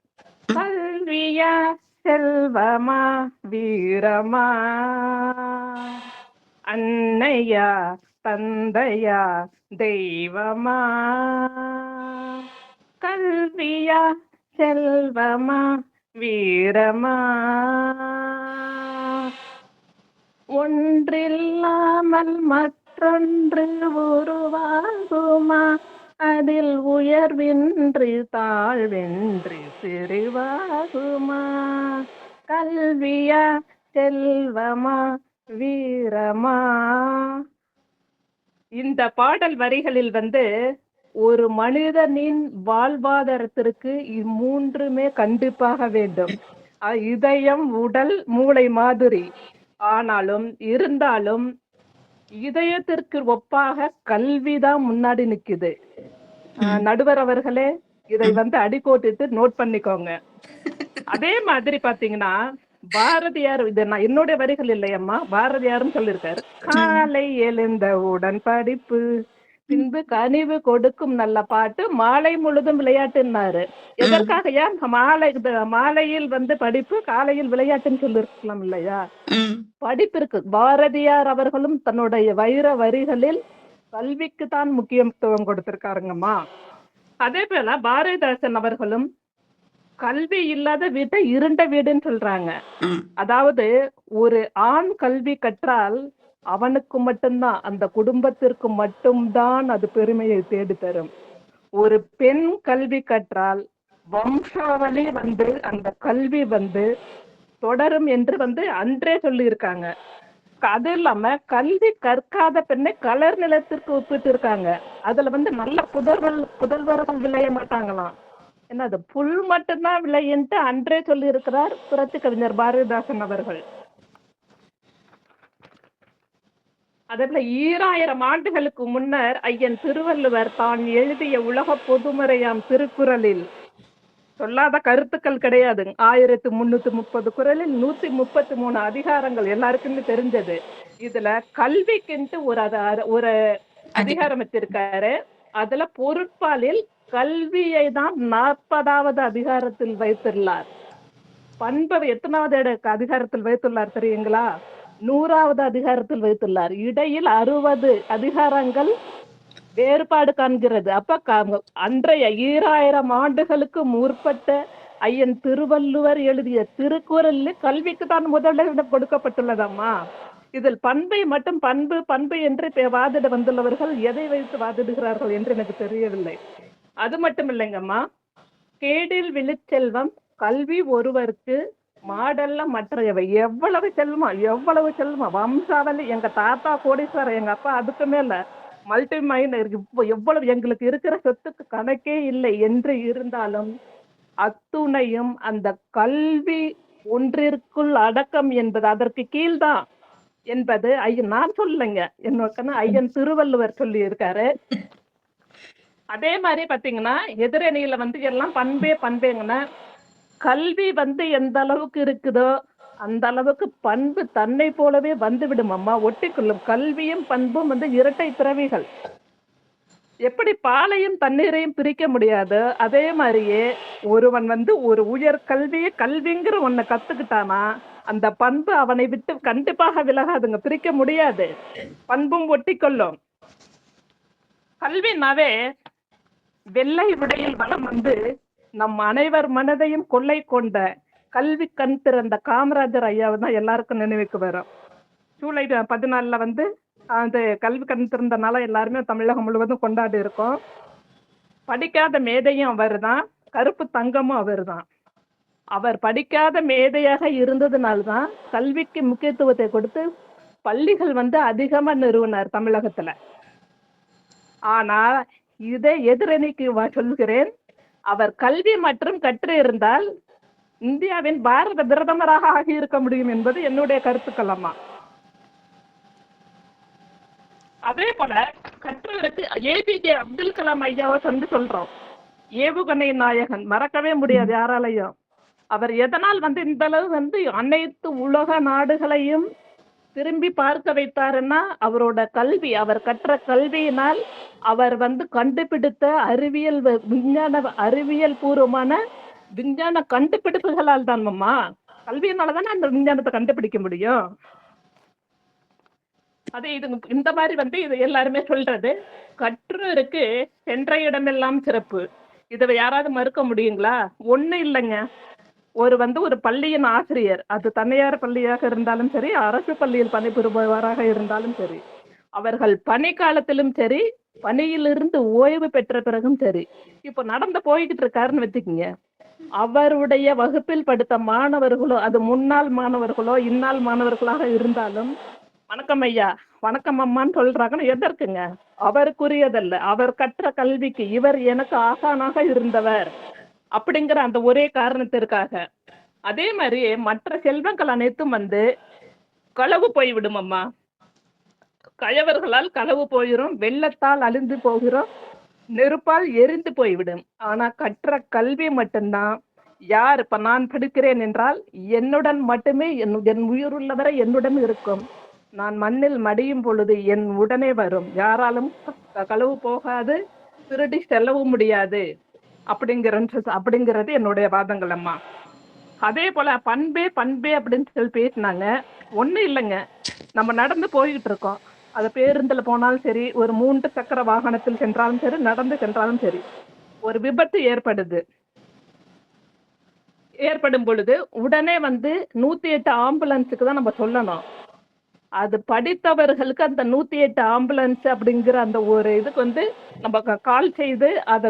கல்வியா செல்வமா வீரமா, அன்னையா தந்தையா தெய்வமா, கல்வியா செல்வமா வீரமா, ஒன்றில்லாமல் மற்றொன்று உருவாகுமா, அதில் உயர்வின்றி தாழ்வென்று சிறுவாகுமா, கல்வியா செல்வமா வீரமா. இந்த பாடல் வரிகளில் வந்து ஒரு மனிதனின் வாழ்வாதாரத்திற்கு இம்மூன்றுமே கண்டிப்பாக வேண்டும். இதயம், உடல், மூளை மாதிரி. ஆனாலும் இருந்தாலும் இதயத்திற்கு ஒப்பாக கல்விதான் முன்னாடி நிக்குது. நடுவர் அவர்களே, இதை வந்து அடிக்கோட்டிட்டு நோட் பண்ணிக்கோங்க. அதே மாதிரி பாத்தீங்கன்னா பாரதியார், இது நான் என்னுடைய வரிகள் இல்லையம்மா, பாரதியாரும் சொல்லியிருக்காரு. காலை எழுந்தவுடன் படிப்பு, பின்பு கனிவு கொடுக்கும் நல்ல பாட்டு, மாலை முழுதும் விளையாட்டுன்னாரு. எதற்காக? ஏன் மாலையில் வந்து படிப்பு, காலையில் விளையாட்டுன்னு சொல்லிருக்கலாம் இல்லையா? படிப்பிற்கு பாரதியார் அவர்களும் தன்னுடைய வைர வரிகளில் கல்விக்கு தான் முக்கியத்துவம் கொடுத்திருக்காருங்கம்மா. அதே போல பாரதிதாசன் அவர்களும் கல்வி இல்லாத வீட்டை இருண்ட வீடுன்னு சொல்றாங்க. அதாவது ஒரு ஆண் கல்வி கற்றால் அவனுக்கு மட்டும்தான், அந்த குடும்பத்திற்கு மட்டும்தான் அது பெருமையை தேடி தரும். ஒரு பெண் கல்வி கற்றால் வம்சாவளி அந்த கல்வி தொடரும் என்று அன்றே சொல்லியிருக்காங்க. அது இல்லாம கல்வி கற்காத பெண்ணை கலர் நிலத்திற்கு ஒப்பிட்டு இருக்காங்க. அதுல நல்ல புதல்வர்கள் விளைய மாட்டாங்களாம். என்ன அது புல் மட்டும்தான் விளையன்ட்டு அன்றே சொல்லி இருக்கிறார் புரட்சி கவிஞர் பாரதிதாசன் அவர்கள். அதே போல 2000 ஆண்டுகளுக்கு முன்னர் ஐயன் திருவள்ளுவர் தான் எழுதிய உலக பொதுமறையாம் திருக்குறளில் சொல்லாத கருத்துக்கள் கிடையாது. 1330 குறளில் 133 அதிகாரங்கள் எல்லாருக்குமே தெரிஞ்சது. இதுல கல்விக்குன்ட்டு ஒரு அதிகாரம் வச்சிருக்காரு. அதுல பொருட்பாலில் கல்வியை தான் 40வது அதிகாரத்தில் வைத்துள்ளார். பண்பை எத்தனாவது அதிகாரத்தில் வைத்துள்ளார் தெரியுங்களா? 100வது அதிகாரத்தில் வைத்துள்ளார். இடையில் 60 அதிகாரங்கள் வேறுபாடு காண்கிறது. அப்ப அன்றைய 2000 ஆண்டுகளுக்கு முற்பட்ட ஐயன் திருவள்ளுவர் எழுதிய திருக்குறளில் கல்விக்கு தான் முதலிடம் கொடுக்கப்பட்டுள்ளதம்மா. இதில் பண்பை மட்டும் பண்பு என்று வாதிட வந்துள்ளவர்கள் எதை வைத்து வாதிடுகிறார்கள் என்று எனக்கு தெரியவில்லை. அது மட்டும் இல்லைங்கம்மா, கேடில் விழுச்செல்வம் கல்வி ஒருவருக்கு மாடல்ல மற்றையவை. எவ்வளவு செல்வமா வம்சாவளி. எங்க தாத்தா கோடீஸ்வரர், எங்க அப்பா அதுக்கு மேல மல்டி மைனர். இப்போ எவ்வளவு எங்களுக்கு இருக்கிற சொத்துக்கு கணக்கே இல்லை என்று இருந்தாலும் அத்துணையும் அந்த கல்வி ஒன்றிற்குள் அடக்கம் என்பது அதற்கு கீழ்தான் என்பது நான் சொல்லலைங்க, என்ன ஐயன் திருவள்ளுவர் சொல்லி இருக்காரு. அதே மாதிரி பாத்தீங்கன்னா எதிரணியில எல்லாம் பண்பேங்கன்னா கல்வி எந்த அளவுக்கு இருக்குதோ அந்த அளவுக்கு பண்பு தன்னை போலவே வந்துவிடும் அம்மா, ஒட்டிக்கொள்ளும். கல்வியும் பண்பும் இரட்டை பிறவிகள். எப்படி பாலையும் தண்ணீரையும் பிரிக்க முடியாது, அதே மாதிரியே ஒருவன் ஒரு உயர் கல்விங்கிற ஒன்ன கத்துக்கிட்டானா அந்த பண்பு அவனை விட்டு கண்டிப்பாக விலகாதுங்க, பிரிக்க முடியாது. பண்பும் ஒட்டிக்கொள்ளும். கல்வினாவே வெள்ளை விடையில் வளம் நம் அனைவர் மனதையும் கொள்ளை கொண்ட கல்வி கண் திறந்த காமராஜர் ஐயாவை தான் எல்லாருக்கும் நினைவுக்கு வரும். ஜூலை 14 அந்த கல்வி கண் திறந்த நாள எல்லாருமே தமிழகம் முழுவதும் கொண்டாடி இருக்கோம். படிக்காத மேதையும் அவர் தான், கருப்பு தங்கமும் அவர் தான். அவர் படிக்காத மேதையாக இருந்ததுனால்தான் கல்விக்கு முக்கியத்துவத்தை கொடுத்து பள்ளிகள் அதிகமா நிறுவனார் தமிழகத்துல. ஆனா இதை எதிரணிக்கு சொல்கிறேன், அவர் கல்வி மற்றும் கற்று இருந்தால் இந்தியாவின் பாரத பிரதமராக ஆகி இருக்க முடியும் என்பது என்னுடைய கருத்துக்கள் அம்மா. அதே போல கற்றவருக்கு ஏபிஜே அப்துல் கலாம் ஐயாவை சொல்றோம், ஏவுகணை நாயகன், மறக்கவே முடியாது யாராலையும். அவர் எதனால் இந்த அளவு அனைத்து உலக நாடுகளையும் திரும்பி பார்க்க வைத்தாருன்னா அவரோட கல்வி, அவர் கற்ற கல்வியினால் அவர் கண்டுபிடித்த அறிவியல் பூர்வமான விஞ்ஞான கண்டுபிடிப்புகளால் தான் அம்மா. கல்வியினாலதானே அந்த விஞ்ஞானத்தை கண்டுபிடிக்க முடியும். அதே இது இந்த மாதிரி இது எல்லாருமே சொல்றது. கற்றோருக்கு சென்ற இடமெல்லாம் சிறப்பு. இதை யாராவது மறுக்க முடியுங்களா? ஒண்ணு இல்லைங்க. ஒரு பள்ளியின் ஆசிரியர், அது தனியார் பள்ளியாக இருந்தாலும் சரி, அரசு பள்ளியில் பணிபுரிபவராக இருந்தாலும் சரி, அவர்கள் பணி காலத்திலும் சரி, பணியிலிருந்து ஓய்வு பெற்ற பிறகும் சரி, இப்போ நடந்து போய்கிட்டு இருக்காருன்னு வச்சுக்கோங்க, அவருடைய வகுப்பில் படித்த மாணவர்களோ, அது முன்னாள் மாணவர்களோ இந்நாள் மாணவர்களாக இருந்தாலும் வணக்கம் ஐயா, வணக்கம் அம்மான்னு சொல்றாங்கன்னு எதற்குங்க? அவருக்குரியதல்ல, அவர் கற்ற கல்விக்கு இவர் எனக்கு ஆசானாக இருந்தவர் அப்படிங்கிற அந்த ஒரே காரணத்திற்காக. அதே மாதிரி மற்ற செல்வங்கள் அனைத்தும் களவு போய்விடும் அம்மா. கயவர்களால் களவு போயிடும், வெள்ளத்தால் அழிந்து போகிறோம், நெருப்பால் எரிந்து போய்விடும். ஆனா கற்ற கல்வி மட்டும்தான். யார் இப்ப நான் படிக்கிறேன் என்றால் என்னுடன் மட்டுமே, என் உயிருள்ளவரை என்னுடன் இருக்கும். நான் மண்ணில் மடியும் பொழுது என் உடனே வரும். யாராலும் களவு போகாது, திருடி செல்லவும் முடியாது அப்படிங்கிறது என்னுடைய வாதங்கள் அம்மா. அதே போல பண்பே அப்படின்னு சொல்லி பேசினாங்க. ஒண்ணும் இல்லைங்க, நம்ம நடந்து போய்கிட்டு இருக்கோம், அது பேருந்துல போனாலும் சரி, ஒரு 3 சக்கர வாகனத்தில் சென்றாலும் சரி, நடந்து சென்றாலும் சரி, ஒரு விபத்து ஏற்படும் பொழுது உடனே 108 ஆம்புலன்ஸுக்கு தான் நம்ம சொல்லணும். அது படித்தவர்களுக்கு அந்த 108 ஆம்புலன்ஸ் அப்படிங்கிற அந்த ஒரு இதுக்கு வந்து நம்ம கால் செய்து அதை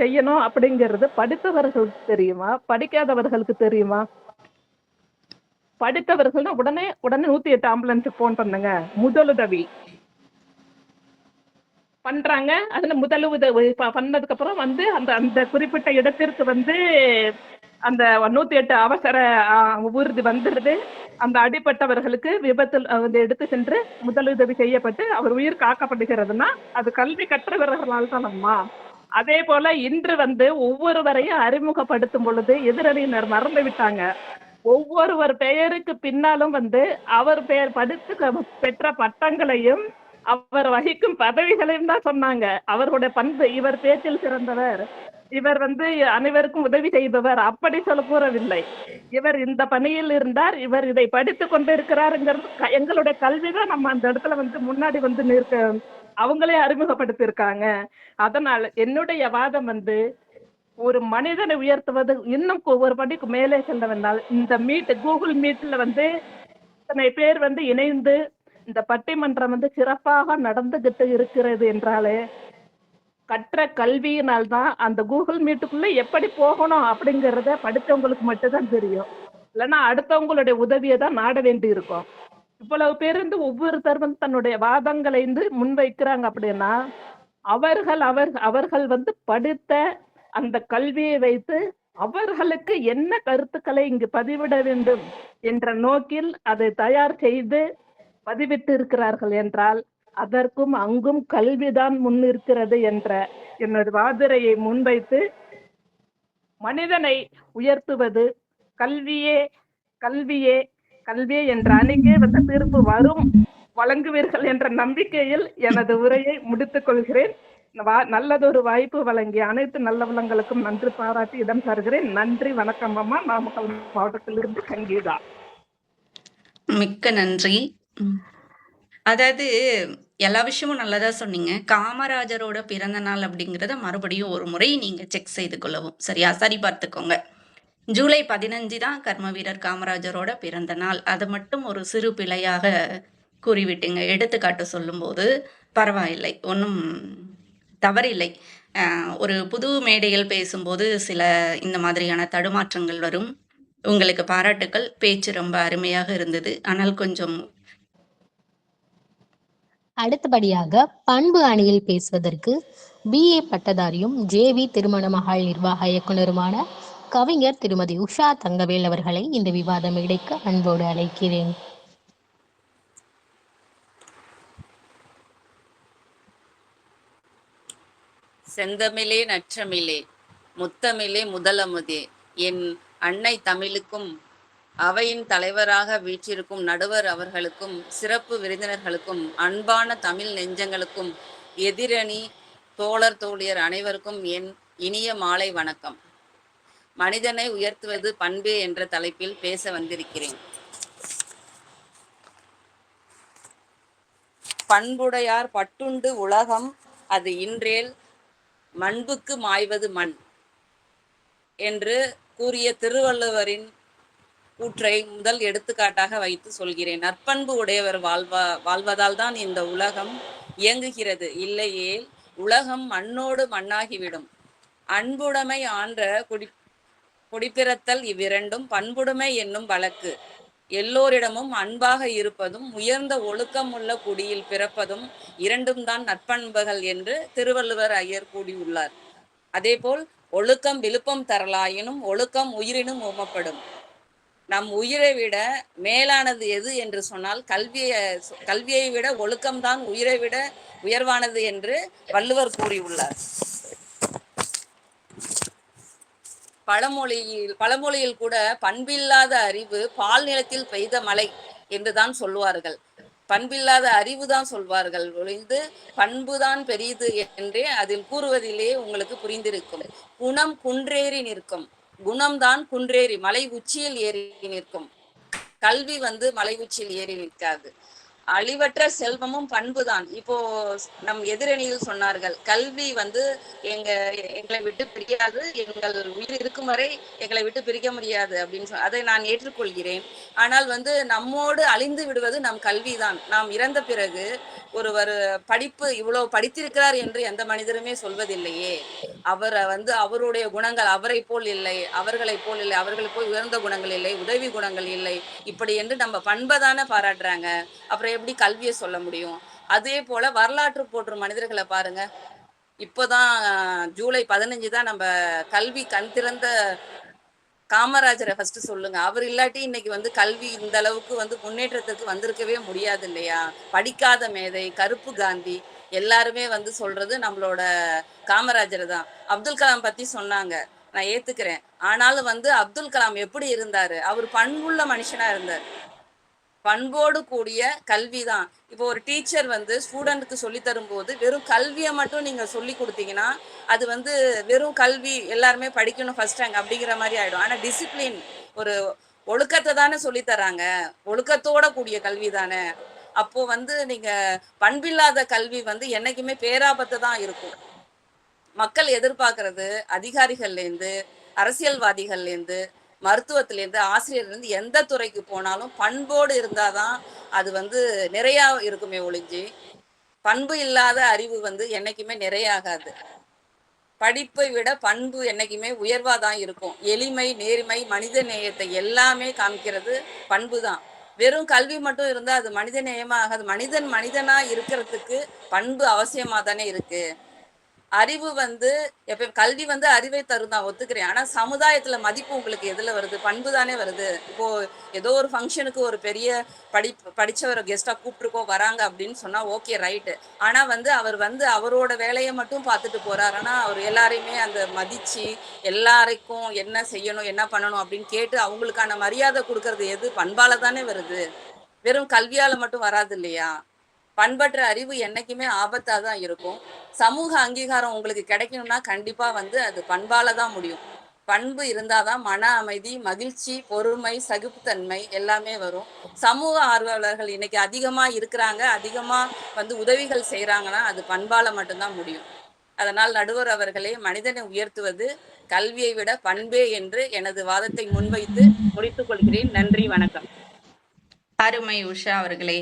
செய்யணும் அப்படிங்கிறது படித்தவர்களுக்கு தெரியுமா, படிக்காதவர்களுக்கு தெரியுமா? படித்தவர்கள் உடனே 108 ஆம்புலன்ஸுக்கு போன் பண்ணுங்க, முதலுதவி பண்றாங்க. அதுல முதலுதவி பண்ணதுக்கு அப்புறம் வந்து அந்த அந்த குறிப்பிட்ட இடத்திற்கு வந்து அந்த 108 அவசர ஊர்தி வந்துடுது. அந்த அடிப்பட்டவர்களுக்கு விபத்தில் வந்து எடுத்து சென்று முதலுதவி செய்யப்பட்டு அவர் உயிர் காக்கப்படுகிறதுனா அது கல்வி கற்றவர்களால் தான் அம்மா. அதே போல இன்று வந்து ஒவ்வொருவரையும் அறிமுகப்படுத்தும் பொழுது எதிரணியினர் மறந்து விட்டாங்க. ஒவ்வொருவர் பெயருக்கு பின்னாலும் வந்து அவர் பெயர் படித்து பெற்ற பட்டங்களையும் அவர் வகிக்கும் பதவிகளையும் தான் சொன்னாங்க. அவருடைய பண்பு, இவர் பேச்சில் சிறந்தவர், இவர் வந்து அனைவருக்கும் உதவி செய்பவர், அப்படி சொல்ல கூறவில்லை. இவர் இந்த பணியில் இருந்தார், இவர் இதை படித்துக் கொண்டிருக்கிறாருங்கிறது எங்களுடைய கல்விதான் நம்ம அந்த இடத்துல வந்து முன்னாடி வந்து நிற்க அவங்களே அறிமுகப்படுத்தி இருக்காங்க. அதனால என்னுடைய வாதம் வந்து ஒரு மனிதனை உயர்த்துவது இன்னும் ஒரு படிக்கு மேலே செல்ல வேண்டாம். இந்த கூகுள் மீட்ல வந்து இத்தனை பேர் வந்து இணைந்து இந்த பட்டிமன்றம் வந்து சிறப்பாக நடந்துகிட்டு இருக்கிறது என்றாலே கற்ற கல்வியினால் தான். அந்த கூகுள் மீட்டுக்குள்ள எப்படி போகணும் அப்படிங்கறத படித்தவங்களுக்கு மட்டும்தான் தெரியும். இல்லைன்னா அடுத்தவங்களுடைய உதவியை தான் நாட வேண்டி இருக்கும். இவ்வளவு பேர் வந்து ஒவ்வொருத்தர் வந்து தன்னுடைய வாதங்களை வந்து முன்வைக்கிறாங்க அப்படின்னா அவர்கள் வந்து படித்த அந்த கல்வியை வைத்து அவர்களுக்கு என்ன கருத்துக்களை இங்கு பதிவிட வேண்டும் என்ற நோக்கில் அதை தயார் செய்து பதிவிட்டு இருக்கிறார்கள் என்றால் அதற்கும் அங்கும் கல்விதான் முன்னிருக்கிறது என்ற என்னோட வாதிரையை முன்வைத்து மனிதனை உயர்த்துவது கல்வியே கல்வியே கல்வியே என்ற அணிக்கே வந்து தீர்ப்பு வழங்குவீர்கள் என்ற நம்பிக்கையில் எனது உரையை முடித்துக் கொள்கிறேன். நல்லதொரு வாய்ப்பு வழங்கிய அனைத்து நல்லவளங்களுக்கும் நன்றி பாராட்டி இடம் தருகிறேன். நன்றி, வணக்கம் அம்மா. நாமக்கல் மாவட்டத்திலிருந்து சங்கீதா. மிக்க நன்றி. அதாவது எல்லா விஷயமும் நல்லதா சொன்னீங்க. காமராஜரோட பிறந்த நாள் அப்படிங்கிறத மறுபடியும் ஒரு முறை நீங்க செக் செய்து கொள்ளவும், சரியா? சரி பார்த்துக்கோங்க. ஜூலை 15 தான் கர்ம வீரர் காமராஜரோட பிறந்த நாள். அதை மட்டும் ஒரு சிறு பிழையாக கூறிவிட்டீங்க. எடுத்துக்காட்டு சொல்லும்போது பரவாயில்லை, ஒன்றும் தவறில்லை. ஒரு புது மேடையில் பேசும்போது சில இந்த மாதிரியான தடுமாற்றங்கள் வரும். உங்களுக்கு பாராட்டுக்கள். பேச்சு ரொம்ப அருமையாக இருந்தது. ஆனால் கொஞ்சம் அடுத்தபடியாக பண்பு அணியில் பேசுவதற்கு BA பட்டதாரியும் JV திருமண மகள் நிர்வாக இயக்குனருமான கவிஞர் திருமதி உஷா தங்கவேல் அவர்களை இந்த விவாத மேடைக்கு அன்போடு அழைக்கிறேன். செந்தமிழே நற்றமிழே, முத்தமிழே முதலமுதே, என் அன்னை தமிழுக்கும் அவையின் தலைவராக வீற்றிருக்கும் நடுவர் அவர்களுக்கும் சிறப்பு விருந்தினர்களுக்கும் அன்பான தமிழ் நெஞ்சங்களுக்கும் எதிரணி தோழர் தோழியர் அனைவருக்கும் என் இனிய மாலை வணக்கம். மனிதனை உயர்த்துவது பண்பே என்ற தலைப்பில் பேச வந்திருக்கிறேன். பண்புடையார் பட்டுண்டு உலகம் அது இன்றேல் மண்புக்கு மாய்வது மண் என்று கூறிய திருவள்ளுவரின் கூற்றை முதல் எடுத்துக்காட்டாக வைத்து சொல்கிறேன். நற்பண்பு உடையவர் வாழ்வதால் தான் இந்த உலகம் இயங்குகிறது. இல்லையே உலகம் மண்ணோடு மண்ணாகிவிடும். அன்புடைமை ஆன்ற குடிப்பிறத்தல் இவ்விரண்டும் பண்புடைமை என்னும் வழக்கு. எல்லோரிடமும் அன்பாக இருப்பதும் உயர்ந்த ஒழுக்கம் உள்ள குடியில் பிறப்பதும் இரண்டும் தான் நற்பண்புகள் என்று திருவள்ளுவர் ஐயர் கூறியுள்ளார். அதேபோல் ஒழுக்கம் விழுப்பம் தரலாயினும் ஒழுக்கம் உயிரினும் உமப்படும். நம் உயிரை விட மேலானது எது என்று சொன்னால் கல்வியை விட ஒழுக்கம்தான் உயிரை விட உயர்வானது என்று வள்ளுவர் கூறியுள்ளார். பழமொழியில் கூட பண்பில்லாத அறிவு பால் நிலத்தில் பெய்த மழை என்றுதான் சொல்வார்கள். பண்பில்லாத அறிவு தான் சொல்வார்கள் ஒழிந்து பண்புதான் பெரியது என்றே அதில் கூறுவதிலே உங்களுக்கு புரிந்திருக்கும். குணம் குன்றேறி நிற்கும். குணம்தான் குன்றேறி மலை உச்சியில் ஏறி நிற்கும். கல்வி மலை உச்சியில் ஏறி நிற்காது. அழிவற்ற செல்வமும் பண்புதான். இப்போ நம் எதிரணியில் சொன்னார்கள், கல்வி வந்து எங்களை விட்டு பிரியாது, எங்கள் உயிர் இருக்கும் வரை எங்களை விட்டு பிரிக்க முடியாது அப்படின்னு அதை நான் ஏற்றுக்கொள்கிறேன். ஆனால் வந்து நம்மோடு அழிந்து விடுவது நம் கல்விதான். நாம் இறந்த பிறகு ஒருவர் படிப்பு இவ்வளவு படித்திருக்கிறார் என்று எந்த மனிதருமே சொல்வதில்லையே. அவரை வந்து அவருடைய குணங்கள் அவரை போல் இல்லை, அவர்களை போல் இல்லை, அவர்களை போல் உயர்ந்த குணங்கள் இல்லை, உதவி குணங்கள் இல்லை, இப்படி என்று நம்ம பண்பதானே பாராட்டுறாங்க. அப்புறம் எப்படி கல்வியை சொல்ல முடியும்? அதே போல வரலாற்று போற்றும் மனிதர்களை பாருங்க. இப்போதான் ஜூலை 15 தான் நம்ம கல்வி கண் திறந்த காமராஜரை ஃபர்ஸ்ட் சொல்லுங்க. அவர் இல்லாட்டி இன்னைக்கு வந்து கல்வி இந்த அளவுக்கு வந்து முன்னேற்றத்துக்கு வந்திருக்கவே முடியாது இல்லையா? படிக்காத மேதை, கருப்பு காந்தி எல்லாருமே வந்து சொல்றது நம்மளோட காமராஜர் தான். அப்துல் கலாம் பத்தி சொன்னாங்க, நான் ஏத்துக்கிறேன். ஆனாலும் வந்து அப்துல் கலாம் எப்படி இருந்தாரு? அவர் பண்புள்ள மனுஷனா இருந்தார். பண்போடு கூடிய கல்வி தான். இப்போ ஒரு டீச்சர் வந்து ஸ்டூடெண்ட்டுக்கு சொல்லி தரும்போது வெறும் கல்வியை மட்டும் நீங்க சொல்லி கொடுத்தீங்கன்னா அது வந்து வெறும் கல்வி எல்லாருமே படிக்கணும் ஃபர்ஸ்ட் ரேங்க் அப்படிங்கிற மாதிரி ஆயிடும். ஆனா டிசிப்ளின், ஒரு ஒழுக்கத்தை தானே சொல்லி தராங்க, ஒழுக்கத்தோட கூடிய கல்வி தானே. அப்போ வந்து நீங்க பண்பில்லாத கல்வி வந்து என்னைக்குமே பேராபத்தை தான் இருக்கும். மக்கள் எதிர்பார்க்கறது அதிகாரிகள்லேருந்து, அரசியல்வாதிகள்லேருந்து, மருத்துவத்திலேருந்து, ஆசிரியர்லேருந்து எந்த துறைக்கு போனாலும் பண்போடு இருந்தாதான் அது வந்து நிறைய இருக்குமே ஒழிஞ்சு பண்பு இல்லாத அறிவு வந்து என்னைக்குமே நிறைய ஆகாது. படிப்பை விட பண்பு என்னைக்குமே உயர்வாதான் இருக்கும். எளிமை, நேர்மை, மனித நேயத்தை எல்லாமே காமிக்கிறது பண்பு தான். வெறும் கல்வி மட்டும் இருந்தா அது மனித நேயமா ஆகாது. மனிதனா இருக்கிறதுக்கு பண்பு அவசியமா தானே இருக்கு. அறிவு வந்து எப்ப கல்வி வந்து அறிவை தரும் தான், ஒத்துக்கிறேன். ஆனா சமுதாயத்துல மதிப்பு உங்களுக்கு எதுல வருது? பண்பு தானே வருது. இப்போ ஏதோ ஒரு ஃபங்க்ஷனுக்கு ஒரு பெரிய படிச்சவரை கெஸ்டா கூப்பிட்டுருக்கோம் வராங்க அப்படின்னு சொன்னா ஓகே ரைட்டு. ஆனா வந்து அவர் வந்து அவரோட வேலையை மட்டும் பார்த்துட்டு போறாரு. ஆனா அவர் எல்லாரையுமே அந்த மதிச்சு எல்லாருக்கும் என்ன செய்யணும் என்ன பண்ணணும் அப்படின்னு கேட்டு அவங்களுக்கான மரியாதை கொடுக்கறது எது? பண்பால தானே வருது, வெறும் கல்வியால மட்டும் வராது இல்லையா? பண்பற்ற அறிவு என்னைக்குமே ஆபத்தா தான் இருக்கும். சமூக அங்கீகாரம் உங்களுக்கு கிடைக்கணும்னா கண்டிப்பா வந்து அது பண்பால தான் முடியும். பண்பு இருந்தாதான் மன அமைதி, மகிழ்ச்சி, பொறுமை, சகிப்புத்தன்மை எல்லாமே வரும். சமூக ஆர்வலர்கள் இன்னைக்கு அதிகமா இருக்கிறாங்க, அதிகமா வந்து உதவிகள் செய்யறாங்கன்னா அது பண்பால மட்டும்தான் முடியும். அதனால் நடுவர் அவர்களே, மனிதனை உயர்த்துவது கல்வியை விட பண்பே என்று எனது வாதத்தை முன்வைத்து முடித்துக் கொள்கிறேன். நன்றி, வணக்கம். அருமை உஷா அவர்களே,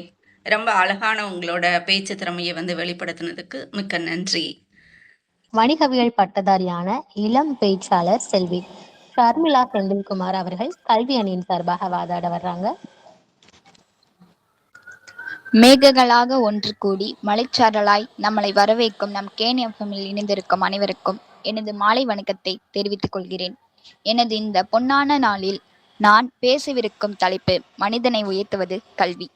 ரொம்ப அழகான உங்களோட பேச்சு திறமையை வந்து வெளிப்படுத்தினதுக்கு மிக்க நன்றி. வணிகவியல் பட்டதாரியான இளம் பேச்சாளர் செல்வி ஷர்மிளா செந்தில்குமார் அவர்கள் கல்வி அணியின் சார்பாக வாதாட வர்றாங்க. மேகங்களாக ஒன்று கூடி மலைச்சாரலாய் நம்மளை வரவேற்கும் நம் கேஎஃப்எம்மில் இணைந்திருக்கும் அனைவருக்கும் எனது மாலை வணக்கத்தை தெரிவித்துக் கொள்கிறேன். எனது இந்த பொன்னான நாளில் நான் பேசவிருக்கும் தலைப்பு மனிதனை உயர்த்துவது கல்வி.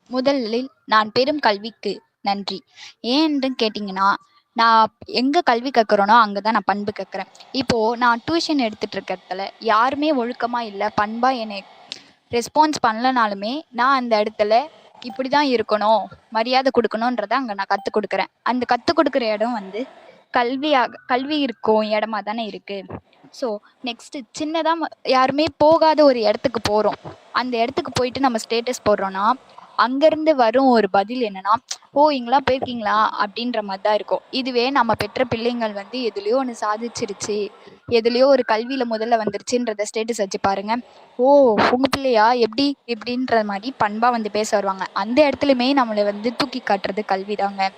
முதலில் நான் பெறும் கல்விக்கு நன்றி. ஏன்னு கேட்டிங்கன்னா, நான் எங்கே கல்வி கற்கிறேனோ அங்கே தான் நான் பண்பு கற்கிறேன். இப்போது நான் டியூஷன் எடுத்துகிட்டு இருக்கிறதுல யாருமே ஒழுக்கமாக இல்லை, பண்பாக என்னை ரெஸ்பான்ஸ் பண்ணலனாலுமே நான் அந்த இடத்துல இப்படி தான் இருக்கணும், மரியாதை கொடுக்கணுன்றதை அங்கே நான் கற்றுக் கொடுக்குறேன். அந்த கற்றுக் கொடுக்குற இடம் வந்து கல்வி இருக்கும் இடமா தானே இருக்குது. ஸோ நெக்ஸ்ட்டு சின்னதாக யாருமே போகாத ஒரு இடத்துக்கு போகிறோம். அந்த இடத்துக்கு போயிட்டு நம்ம ஸ்டேட்டஸ் போடுறோன்னா அங்கேருந்து வரும் ஒரு பதில் என்னன்னா, ஓ இங்கெல்லாம் போயிருக்கீங்களா அப்படின்ற மாதிரி தான் இருக்கும். இதுவே நம்ம பெற்ற பிள்ளைங்கள் வந்து எதுலேயோ ஒன்று சாதிச்சிருச்சு, எதுலேயோ ஒரு கல்வியில் முதல்ல வந்துருச்சுன்றத ஸ்டேட்டஸ் வச்சு பாருங்க, ஓ உங்கள் பிள்ளையா எப்படி இப்படின்ற மாதிரி பண்பாக வந்து பேச வருவாங்க. அந்த இடத்துலையுமே நம்மளை வந்து தூக்கி காட்டுறது கல்வி தாங்க.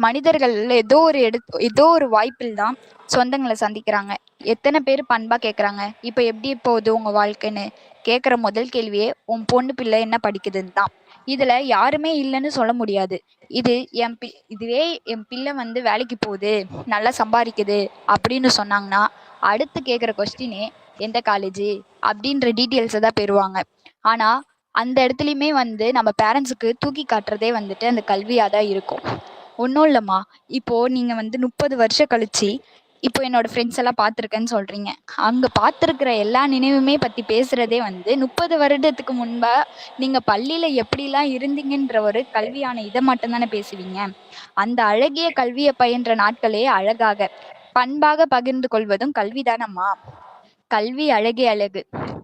மனிதர்கள் ஏதோ ஒரு வாய்ப்பில் தான் சொந்தங்களை சந்திக்கிறாங்க. எத்தனை பேர் பண்பாக கேட்குறாங்க, இப்போ எப்படி போகுது உங்கள் வாழ்க்கைன்னு கேட்குற முதல் கேள்வியே உன் பொண்ணு பிள்ளை என்ன படிக்குதுன்னு தான். இதில் யாருமே இல்லைன்னு சொல்ல முடியாது. இதுவே என் பிள்ளை வந்து வேலைக்கு போகுது, நல்லா சம்பாதிக்குது அப்படின்னு சொன்னாங்கன்னா அடுத்து கேட்குற கொஸ்டினே எந்த காலேஜு அப்படின்ற டீட்டெயில்ஸை தான் பெறுவாங்க. ஆனால் அந்த இடத்துலையுமே வந்து நம்ம பேரண்ட்ஸுக்கு தூக்கி காட்டுறதே வந்துட்டு அந்த கல்வியாக தான் இருக்கும். ஒன்றும் இல்லைம்மா, இப்போது நீங்கள் வந்து 30 வருஷம் கழிச்சு இப்போ என்னோடய ஃப்ரெண்ட்ஸ் எல்லாம் பார்த்துருக்கேன்னு சொல்கிறீங்க. அங்கே பார்த்துருக்குற எல்லா நினைவுமே பற்றி பேசுகிறதே வந்து 30 வருடத்துக்கு முன்பாக நீங்கள் பள்ளியில் எப்படிலாம் இருந்தீங்கன்ற ஒரு கல்வியான இதை மட்டும்தானே பேசுவீங்க. அந்த அழகிய கல்வியை பயின்ற நாட்களே அழகாக பண்பாக பகிர்ந்து கொள்வதும் கல்வி தானம்மா. கல்வி அழகே அழகு,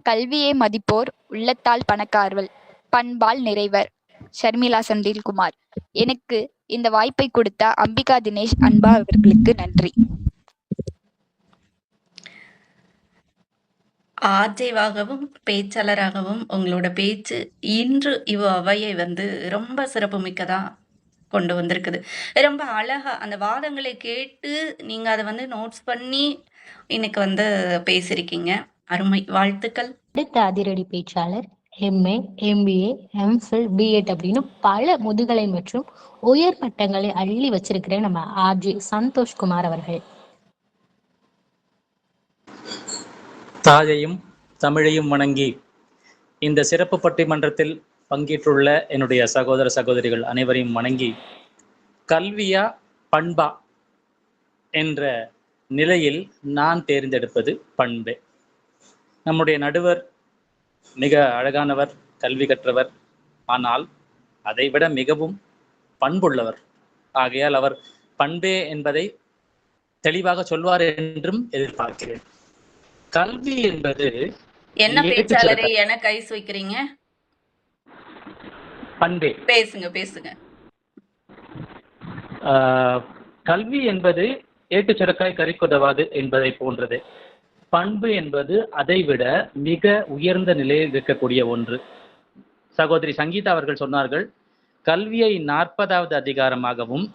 கல்வியை மதிப்போர் உள்ளத்தால் பணக்காரர்கள், பண்பால் நிறைவர், ஷர்மிளா செந்தில்குமார். எனக்கு இந்த வாய்ப்பை கொடுத்த அம்பிகா தினேஷ் அன்பா அவர்களுக்கு நன்றி. ஆர்ஜேவாகவும் பேச்சாளராகவும் உங்களோட பேச்சு இன்று அவையை வந்து ரொம்ப சிறப்புமிக்கதா கொண்டு வந்திருக்குது. ரொம்ப அழகா அந்த வாதங்களை கேட்டு நீங்க அதை வந்து நோட்ஸ் பண்ணி இன்னைக்கு வந்து பேசியிருக்கீங்க. அருமை, வாழ்த்துக்கள். அடுத்த அதிரடி பேச்சாளர் எம்ஏ, எம்பிஏ, எம்ஃபில், பிஎட் அப்படின்னு பல முதுகலை மற்றும் உயர் பட்டங்களை அள்ளி வச்சிருக்கிற நம்ம ஆர்ஜே சந்தோஷ்குமார் அவர்கள். தாயையும் தமிழையும் வணங்கி இந்த சிறப்பு பட்டிமன்றத்தில் பங்கேற்றுள்ள என்னுடைய சகோதர சகோதரிகள் அனைவரையும் வணங்கி, கல்வியா பண்பா என்ற நிலையில் நான் தேர்ந்தெடுப்பது பண்பே. நம்முடைய நடுவர் மிக அழகானவர், கல்வி கற்றவர், ஆனால் அதைவிட மிகவும் பண்புள்ளவர். ஆகையால் அவர் பண்பே என்பதை தெளிவாக சொல்வார் என்றும் எதிர்பார்க்கிறேன். கல்வி என்பது என்ன பேச்சாளரை என கை வைக்கிறீங்க? பண்பே பேசுங்க பேசுங்க. கல்வி என்பது ஏட்டுச்சுரக்காய் கறிக்குதவாது என்பதை போன்றது. பண்பு என்பது அதைவிட மிக உயர்ந்த நிலையில் இருக்கக்கூடிய ஒன்று. சகோதரி சங்கீதா அவர்கள் சொன்னார்கள், கல்வியை 40வது அதிகாரமாகவும்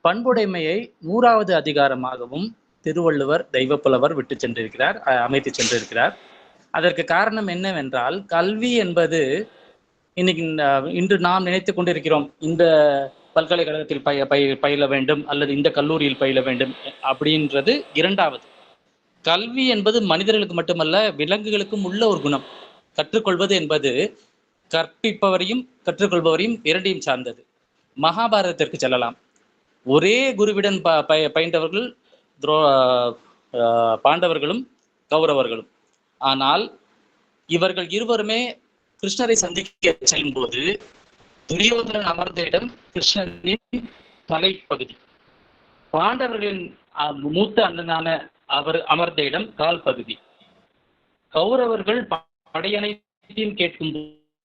பண்புடைமையை 100வது அதிகாரமாகவும் திருவள்ளுவர் தெய்வப்புலவர் விட்டு சென்றிருக்கிறார், அமைத்து சென்றிருக்கிறார். அதற்கு காரணம் என்னவென்றால், கல்வி என்பது இன்று நாம் நினைத்து கொண்டிருக்கிறோம், இந்த பல்கலைக்கழகத்தில் பயில வேண்டும் அல்லது இந்த கல்லூரியில் பயில வேண்டும் அப்படின்றது இரண்டாவது. கல்வி என்பது மனிதர்களுக்கு மட்டுமல்ல, விலங்குகளுக்கும் உள்ள ஒரு குணம். கற்றுக்கொள்வது என்பது கற்பிப்பவரையும் கற்றுக்கொள்பவரையும் இரண்டையும் சார்ந்தது. மகாபாரதத்திற்கு செல்லலாம். ஒரே குருவிடன் பயின்றவர்கள் பாண்டவர்களும் கௌரவர்களும். ஆனால் இவர்கள் இருவருமே கிருஷ்ணரை சந்திக்க செல்லும் போது துரியோதனன் அமர்ந்த இடம் கிருஷ்ணரின் தலைப்பகுதி, பாண்டவர்களின் மூத்த அண்ணனான அவர் அமர்ந்த இடம் கால் பகுதி. கௌரவர்கள் படையனைத்தையும் கேட்கும்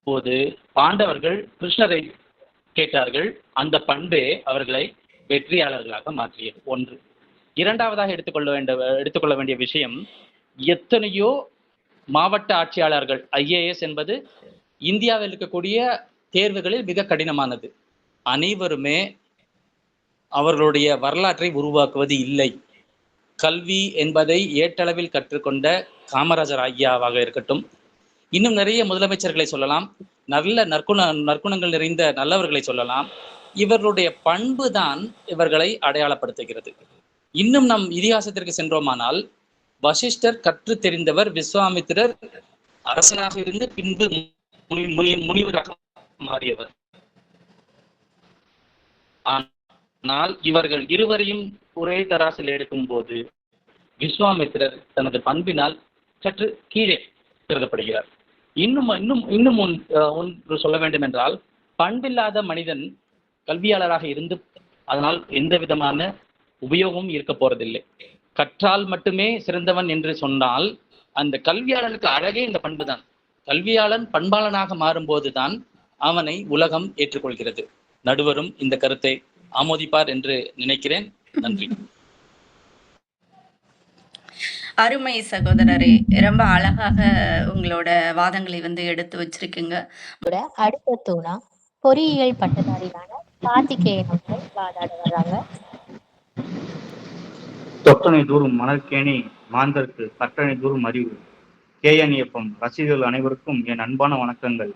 போது பாண்டவர்கள் கிருஷ்ணரை கேட்டார்கள். அந்த பண்பே அவர்களை வெற்றியாளர்களாக மாற்றியது. ஒன்று. இரண்டாவதாக எடுத்துக்கொள்ள வேண்டிய விஷயம், எத்தனையோ மாவட்ட ஆட்சியாளர்கள், IAS என்பது இந்தியாவில் இருக்கக்கூடிய தேர்வுகளில் மிக கடினமானது. அனைவருமே அவர்களுடைய வரலாற்றை உருவாக்குவது இல்லை. கல்வி என்பதை ஏட்டளவில் கற்றுக்கொண்ட காமராஜர் ஐயாவாக இருக்கட்டும், இன்னும் நிறைய முதலமைச்சர்களை சொல்லலாம், நல்ல நற்குணங்கள் நிறைந்த நல்லவர்களை சொல்லலாம். இவர்களுடைய பண்பு தான் இவர்களை அடையாளப்படுத்துகிறது. இன்னும் நம் இதிகாசத்திற்கு சென்றோமானால், வசிஷ்டர் கற்று தெரிந்தவர், விஸ்வாமித்திரர் அரசனாக இருந்து பின்பு முனிவராக மாறியவர். ஆனால் இவர்கள் இருவரையும் ஒரே தராசில் எடுக்கும் போது விஸ்வாமித்திரர் தனது பண்பினால் சற்று கீழே கருதப்படுகிறார். இன்னும் ஒன்று சொல்ல வேண்டும் என்றால், பண்பில்லாத மனிதன் கல்வியாளராக இருந்து அதனால் எந்த விதமான உபயோகமும் இருக்க போறதில்லை. கற்றால் மட்டுமே சிறந்தவன் என்று சொன்னால், அந்த கல்வியாளனுக்கு அழகே இந்த பண்பு தான். கல்வியாளன் பண்பாளனாக மாறும்போதுதான் அவனை உலகம் ஏற்றுக்கொள்கிறது. நடுவரும் இந்த கருத்தை ஆமோதிப்பார் என்று நினைக்கிறேன். நன்றி. அருமை சகோதரரே, ரொம்ப அழகாக உங்களோட வாதங்களை வந்து எடுத்து வச்சிருக்கீங்க. அடுத்த தூணா பொறியியல் பட்டதாரியான கார்த்திகேயன் அவர்கள் வாதாட வர்றாங்க. தொட்டனை தூரும் மணற்கேணி மாந்தருக்கு கட்டணை தூரும் அறிவு. KNFM ரசிகர்கள் அனைவருக்கும் என் அன்பான வணக்கங்கள்.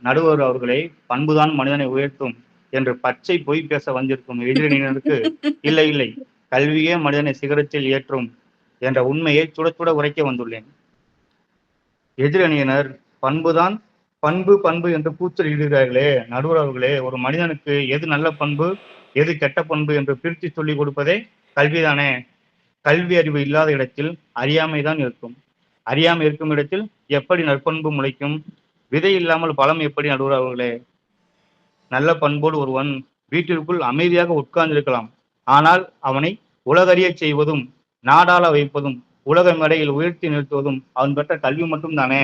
நடுவர் அவர்களே, பண்புதான் மனிதனை உயர்த்தும் என்று பச்சை பொய் பேச வந்திருக்கும் எதிரினருக்கு இல்லை இல்லை, கல்வியே மனிதனை சிகரத்தில் ஏற்றும் என்ற உண்மையை சுட சுட உரைக்க வந்துள்ளேன். எதிரணியினர் பண்பு என்று கூச்சலிடுகிறார்களே, நடுவர் அவர்களே, ஒரு மனிதனுக்கு எது நல்ல பண்பு எது கெட்ட பண்பு என்று பிரித்து சொல்லிக் கொடுப்பதே கல்விதானே. கல்வி அறிவு இல்லாத இடத்தில் அறியாமை தான் இருக்கும். அறியாமை இருக்கும் இடத்தில் எப்படி நற்பண்பு முளைக்கும்? விதை இல்லாமல் பழம் எப்படி? நடுவர் அவர்களே, நல்ல பண்போடு ஒருவன் வீட்டிற்குள் அமைதியாக உட்கார்ந்திருக்கலாம், ஆனால் அவனை உலகறிய செய்வதும் நாடாள வைப்பதும் உலக மேடையில் உயர்த்தி நிறுத்துவதும் அவன் பெற்ற கல்வி மட்டும் தானே.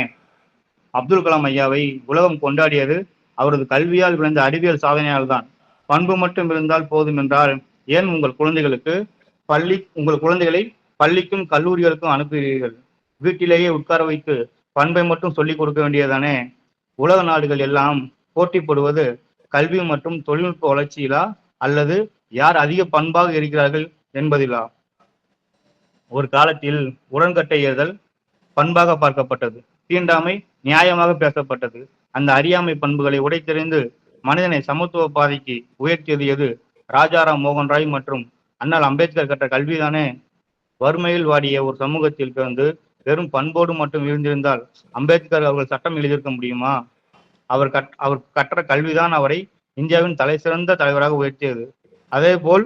அப்துல் கலாம் ஐயாவை உலகம் கொண்டாடியது அவரது கல்வியால் விளைந்த அறிவியல் சாதனையால் தான். பண்பு மட்டும் இருந்தால் போதும் என்றால் ஏன் உங்கள் குழந்தைகளை பள்ளிக்கும் கல்லூரிகளுக்கும் அனுப்புகிறீர்கள்? வீட்டிலேயே உட்கார வைத்து பண்பை மட்டும் சொல்லிக் கொடுக்க வேண்டியதானே? உலக நாடுகள் எல்லாம் போட்டி போடுவது கல்வி மற்றும் தொழில்நுட்ப வளர்ச்சியிலா அல்லது யார் அதிக பண்பாக இருக்கிறார்கள் என்பதிலா? ஒரு காலத்தில் உடன்கட்டை ஏறுதல் பண்பாக பார்க்கப்பட்டது, தீண்டாமை நியாயமாக பேசப்பட்டது. அந்த அறியாமை பண்புகளை உடைத்தெறிந்து மனிதனை சமத்துவ பாதைக்கு உயர்த்தியது எது? ராஜாராம் மோகன் ராய் மற்றும் அண்ணல் அம்பேத்கர் கற்ற கல்விதானே. வறுமையில் வாடிய ஒரு சமூகத்தில் பிறந்து வெறும் பண்போடு மட்டும் இருந்திருந்தால் அம்பேத்கர் அவர்கள் சட்டம் எழுதியிருக்க முடியுமா? அவர் கற்ற கல்விதான் அவரை இந்தியாவின் தலை சிறந்த தலைவராக உயர்த்தியது. அதே போல்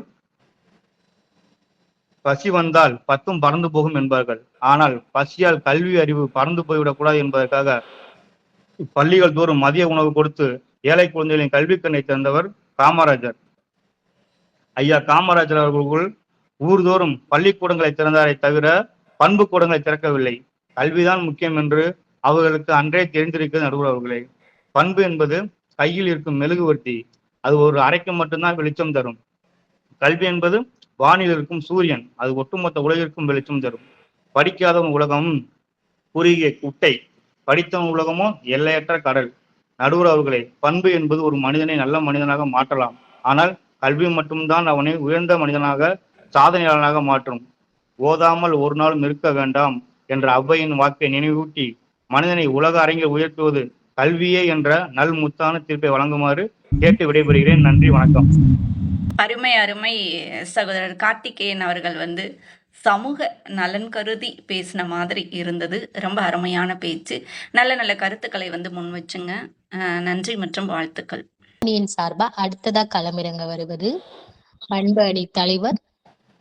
பசி வந்தால் 10ம் பறந்து போகும் என்பார்கள். ஆனால் பசியால் கல்வி அறிவு பறந்து போய்விடக்கூடாது என்பதற்காக பள்ளிகள் தோறும் மதிய உணவு கொடுத்து ஏழை குழந்தைகளின் கல்வி கண்ணை திறந்தவர் காமராஜர். ஐயா காமராஜர் அவர்களுக்குள் ஊர்தோறும் பள்ளிக்கூடங்களை திறந்தாரை தவிர பண்பு கூடங்களை திறக்கவில்லை. கல்விதான் முக்கியம் என்று அவர்களுக்கு அன்றே தெரிந்திருக்கிறது நடுவர் அவர்களே. பண்பு என்பது கையில் இருக்கும் மெழுகுவர்த்தி, அது ஒரு அறைக்கு மட்டும்தான் வெளிச்சம் தரும். கல்வி என்பது வானில் இருக்கும் சூரியன், அது ஒட்டுமொத்த உலகிற்கும் வெளிச்சம் தரும். படிக்காதவன் உலகம் குறுகிய குட்டை, படித்தவன் உலகமோ எல்லையற்ற கடல். நடுவர் அவர்களே, பண்பு என்பது ஒரு மனிதனை நல்ல மனிதனாக மாற்றலாம். ஆனால் கல்வி மட்டும்தான் அவனை உயர்ந்த மனிதனாக, சாதனையாளனாக மாற்றும். ஓதாமல் ஒரு நாளும் இருக்க வேண்டாம் என்ற ஔவையின் வாக்கை நினைவூட்டி மனிதனை உலக அரங்கில் உயர்த்துவது கல்வியே என்ற நல் முத்தான தீர்ப்பை வழங்குமாறு கேட்டு விடைபெறுகிறேன். நன்றி, வணக்கம். அருமை அருமை சகோதரர் கார்த்திகேயன் அவர்கள் சமூக நலன் கருதி பேசின மாதிரி இருந்தது. ரொம்ப அருமையான பேச்சு, நல்ல நல்ல கருத்துக்களை முன் வச்சுங்க. நன்றி மற்றும் வாழ்த்துக்கள். சார்பா அடுத்ததா களமிறங்க வருவது பண்பு அணி தலைவர்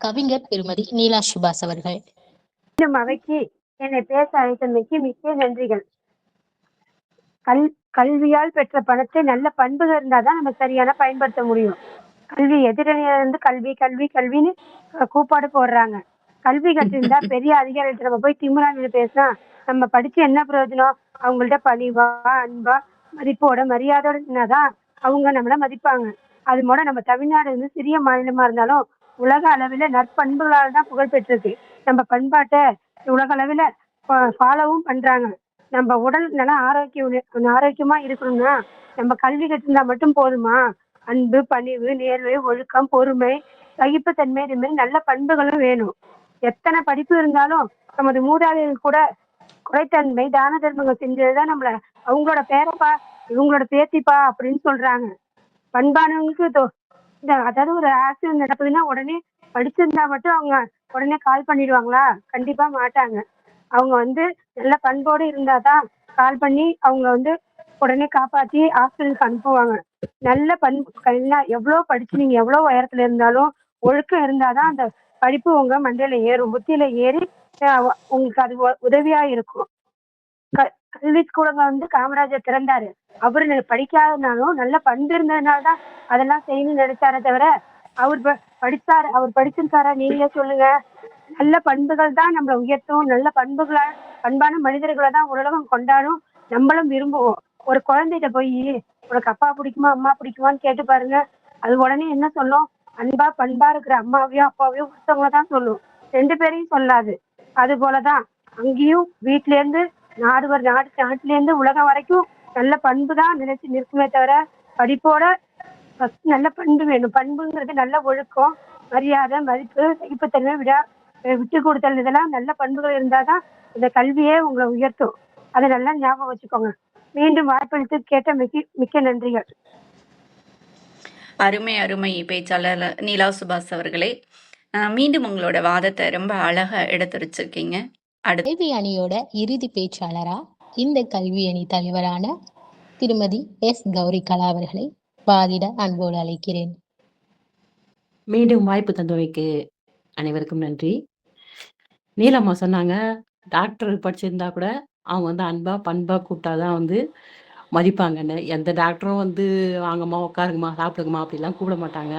கவிஞர் திருமதி நீலா சுபாஷ் அவர்கள். அவைக்கு என்னை பேச அழைத்தமைக்கு மிக்க நன்றிகள். கல்வியால் பெற்ற பணத்தை நல்ல பண்புகள் இருந்தாதான் நம்ம சரியான பயன்படுத்த முடியும். கல்வி எதிரிலிருந்து கல்வி கல்வி கல்வின்னு கூப்பாடு போடுறாங்க. கல்வி கற்றிருந்தா பெரிய அதிகாரிகிட்ட நம்ம போய் திமுறான்னு பேசினா நம்ம படிச்சு என்ன பிரயோஜனம்? அவங்கள்ட்ட பணிவா அன்பா மதிப்போட மரியாதையோட இருந்தாதான் அவங்க நம்மள மதிப்பாங்க. அது மூட நம்ம தமிழ்நாடு சிறிய மாநிலமா இருந்தாலும் உலக அளவில நற்பண்புகளால் தான் புகழ் பெற்றிருக்கு. நம்ம பண்பாட்டை உலக அளவில ஃபாலோவும் பண்றாங்க. நம்ம உடல் நல்லா ஆரோக்கியமா இருக்கணும்னா நம்ம கல்வி கற்றிருந்தா மட்டும் போதுமா? அன்பு, பணிவு, நேர்மை, ஒழுக்கம், பொறுமை, சகிப்புத்தன்மை, இது மாதிரி நல்ல பண்புகளும் வேணும். எத்தனை படிப்பு இருந்தாலும் நமது மூதாதையர்கள் கூட குறைத்தன்மை, தான தர்மங்கள் செஞ்சதுதான் நம்மள அவங்களோட பேரப்பா இவங்களோட பேத்திப்பா அப்படின்னு சொல்றாங்க. பண்பானவங்களுக்கு அதாவது ஒரு ஆக்சிடென்ட் நடக்குதுன்னா உடனே படிச்சிருந்தா மட்டும் அவங்க உடனே கால் பண்ணிடுவாங்களா? கண்டிப்பா மாட்டாங்க. அவங்க நல்ல பண்போடு இருந்தாதான் கால் பண்ணி அவங்க உடனே காப்பாத்தி ஹாஸ்பிட்டலுக்கு அனுப்புவாங்க. நல்ல பண்பு எவ்வளவு படிச்சு நீங்க எவ்வளவு உயரத்துல இருந்தாலும் ஒழுக்கம் இருந்தாதான் அந்த படிப்பு உங்க மண்டையில ஏறும், புத்தியில ஏறி உங்களுக்கு அது உதவியா இருக்கும். கல்வி கூடங்க காமராஜர் திறந்தாரு. அவரு படிக்காதனாலும் நல்ல பண்பு இருந்ததுனாலதான் அதெல்லாம் செய்யணும்னு நினைச்சாரே தவிர அவர் படிச்சிருக்காரா? நீங்களே சொல்லுங்க. நல்ல பண்புகள் தான் நம்மளை உயர்த்தும். நல்ல பண்பான மனிதர்களை தான் உலகம் கொண்டாடும், நம்மளும் விரும்புவோம். ஒரு குழந்தைகிட்ட போய் உனக்கு அப்பா பிடிக்குமா அம்மா பிடிக்குமான்னு கேட்டு பாருங்க, அது உடனே என்ன சொல்லும்? அன்பா பண்பா இருக்கிற அம்மாவையோ அப்பாவையோ ஒருத்தவங்க தான் சொல்லும், 2 பேரையும் சொல்லாது. அது போலதான் அங்கேயும் வீட்டுல இருந்து நாட்டுல இருந்து உலகம் வரைக்கும் நல்ல பண்பு தான் நினைச்சு நிற்குமே தவிர படிப்போட ஃபர்ஸ்ட் நல்ல பண்பு வேணும். பண்புங்கிறது நல்ல ஒழுக்கம், மரியாதை, மதிப்பு, சகிப்புத்தன்மை, விட்டு கொடுத்தல், இதெல்லாம் நல்ல பண்புகள் இருந்தாதான் இந்த கல்வியே உங்களை உயர்த்தும். அதை நல்லா ஞாபகம் வச்சுக்கோங்க. மீண்டும் வாய்ப்பளித்து கேட்ட மிக்க நன்றிகள். அருமை அருமை பேச்சாளர் நீலா சுபாஷ் அவர்களே, மீண்டும் உங்களோட வாதத்தை ரொம்ப அழகா எடுத்துரைச்சிருக்கீங்க. கல்வி அணியோட இறுதி பேச்சாளரா இந்த கல்வி அணி தலைவரான திருமதி எஸ் கௌரி கலா அவர்களை வாதிட அன்போடு அழைக்கிறேன். மீண்டும் வாய்ப்பு தந்தவைக்கு அனைவருக்கும் நன்றி. நீலம்மா சொன்னாங்க, டாக்டர் படிச்சிருந்தா கூட அவங்க அன்பா பண்பா கூப்பிட்டாதான் மதிப்பாங்கன்னு. எந்த டாக்டரும் வாங்கம்மா உட்காருங்கம்மா சாப்பிடுங்கம்மா அப்படிலாம் கூப்பிட மாட்டாங்க.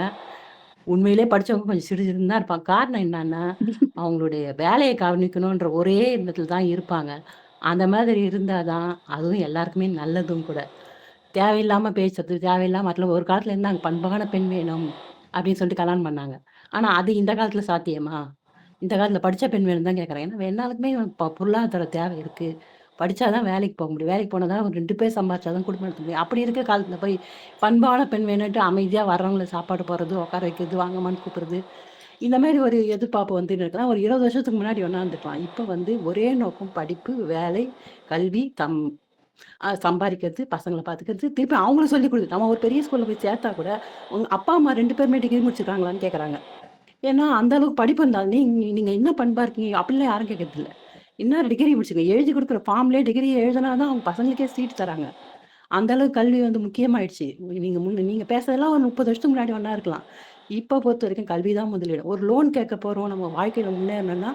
உண்மையிலே படிச்சவங்க கொஞ்சம் சிறிது தான் இருப்பாங்க. காரணம் என்னன்னா அவங்களுடைய வேலையை கவனிக்கணுன்ற ஒரே எண்ணத்துல தான் இருப்பாங்க. அந்த மாதிரி இருந்தாதான் அதுவும் எல்லாருக்குமே நல்லதும் கூட. தேவையில்லாம பேசுறது, தேவையில்லாம அதில ஒரு காலத்துல இருந்தாங்க பண்பான பெண் வேணும் அப்படின்னு சொல்லிட்டு கல்யாணம் பண்ணாங்க. ஆனா அது இந்த காலத்துல சாத்தியமா? இந்த காலத்துல படிச்ச பெண் வேணும்னு தான் கேட்குறாங்க. ஏன்னா எல்லாருக்குமே பொருளாதார தேவை இருக்கு. படிச்சா தான் வேலைக்கு போக முடியும். வேலைக்கு போனா தான் ஒரு 2 பேர் சம்பாரிச்சா தான் குடும்பம் நடத்த முடியும். அப்படி இருக்க காலத்துல போய் பண்பான பெண் வேணுன்ட்டு அமைதியா வர்றவங்கள சாப்பாடு போடுறது, உட்கார வைக்கிறது, வாங்கம்மான்னு கூப்பிடுறது. இந்த மாரி ஒரு எதிர்பார்ப்பு வந்து இருக்கலாம். ஒரு 20 வருஷத்துக்கு முன்னாடி வேணா இருந்துக்கலாம். இப்ப வந்து ஒரே நோக்கம் படிப்பு, வேலை, கல்வி, சம்பாரிக்கிறது, பசங்கள பார்த்துக்கிறது, திருப்பி அவங்களும் சொல்லிக் குடுக்குறது. நம்ம ஒரு பெரிய ஸ்கூல்ல போய் சேர்த்தா கூட, உங்க அப்பா, அம்மா 2 பேருமே டிகிரி முடிச்சிருக்காங்களான்னு கேட்குறாங்க. ஏன்னா, அந்த அளவுக்கு படிப்பு இருந்தா நீங்க என்ன பண்பா இருக்கீங்க? அப்படிலாம் யாரும் கேட்கறதில்ல. என்ன டிகிரி முடிச்சிருக்கீங்க? எழுதி குடுக்குற ஃபார்ம்லயே டிகிரி எழுதுனா தான் அவங்க பசங்களுக்கே சீட் தராங்க. அந்த அளவுக்கு கல்வி வந்து முக்கியமாயிடுச்சு. நீங்க பேசுறதெல்லாம் ஒரு 30 வருஷத்துக்கு முன்னாடி ஒண்ணா இருக்கலாம். இப்ப பொறுத்தவரைக்கும் கல்வி தான் முதலீடு. ஒரு லோன் கேட்க போறோம், நம்ம வாழ்க்கையில முன்னேறணும்னா,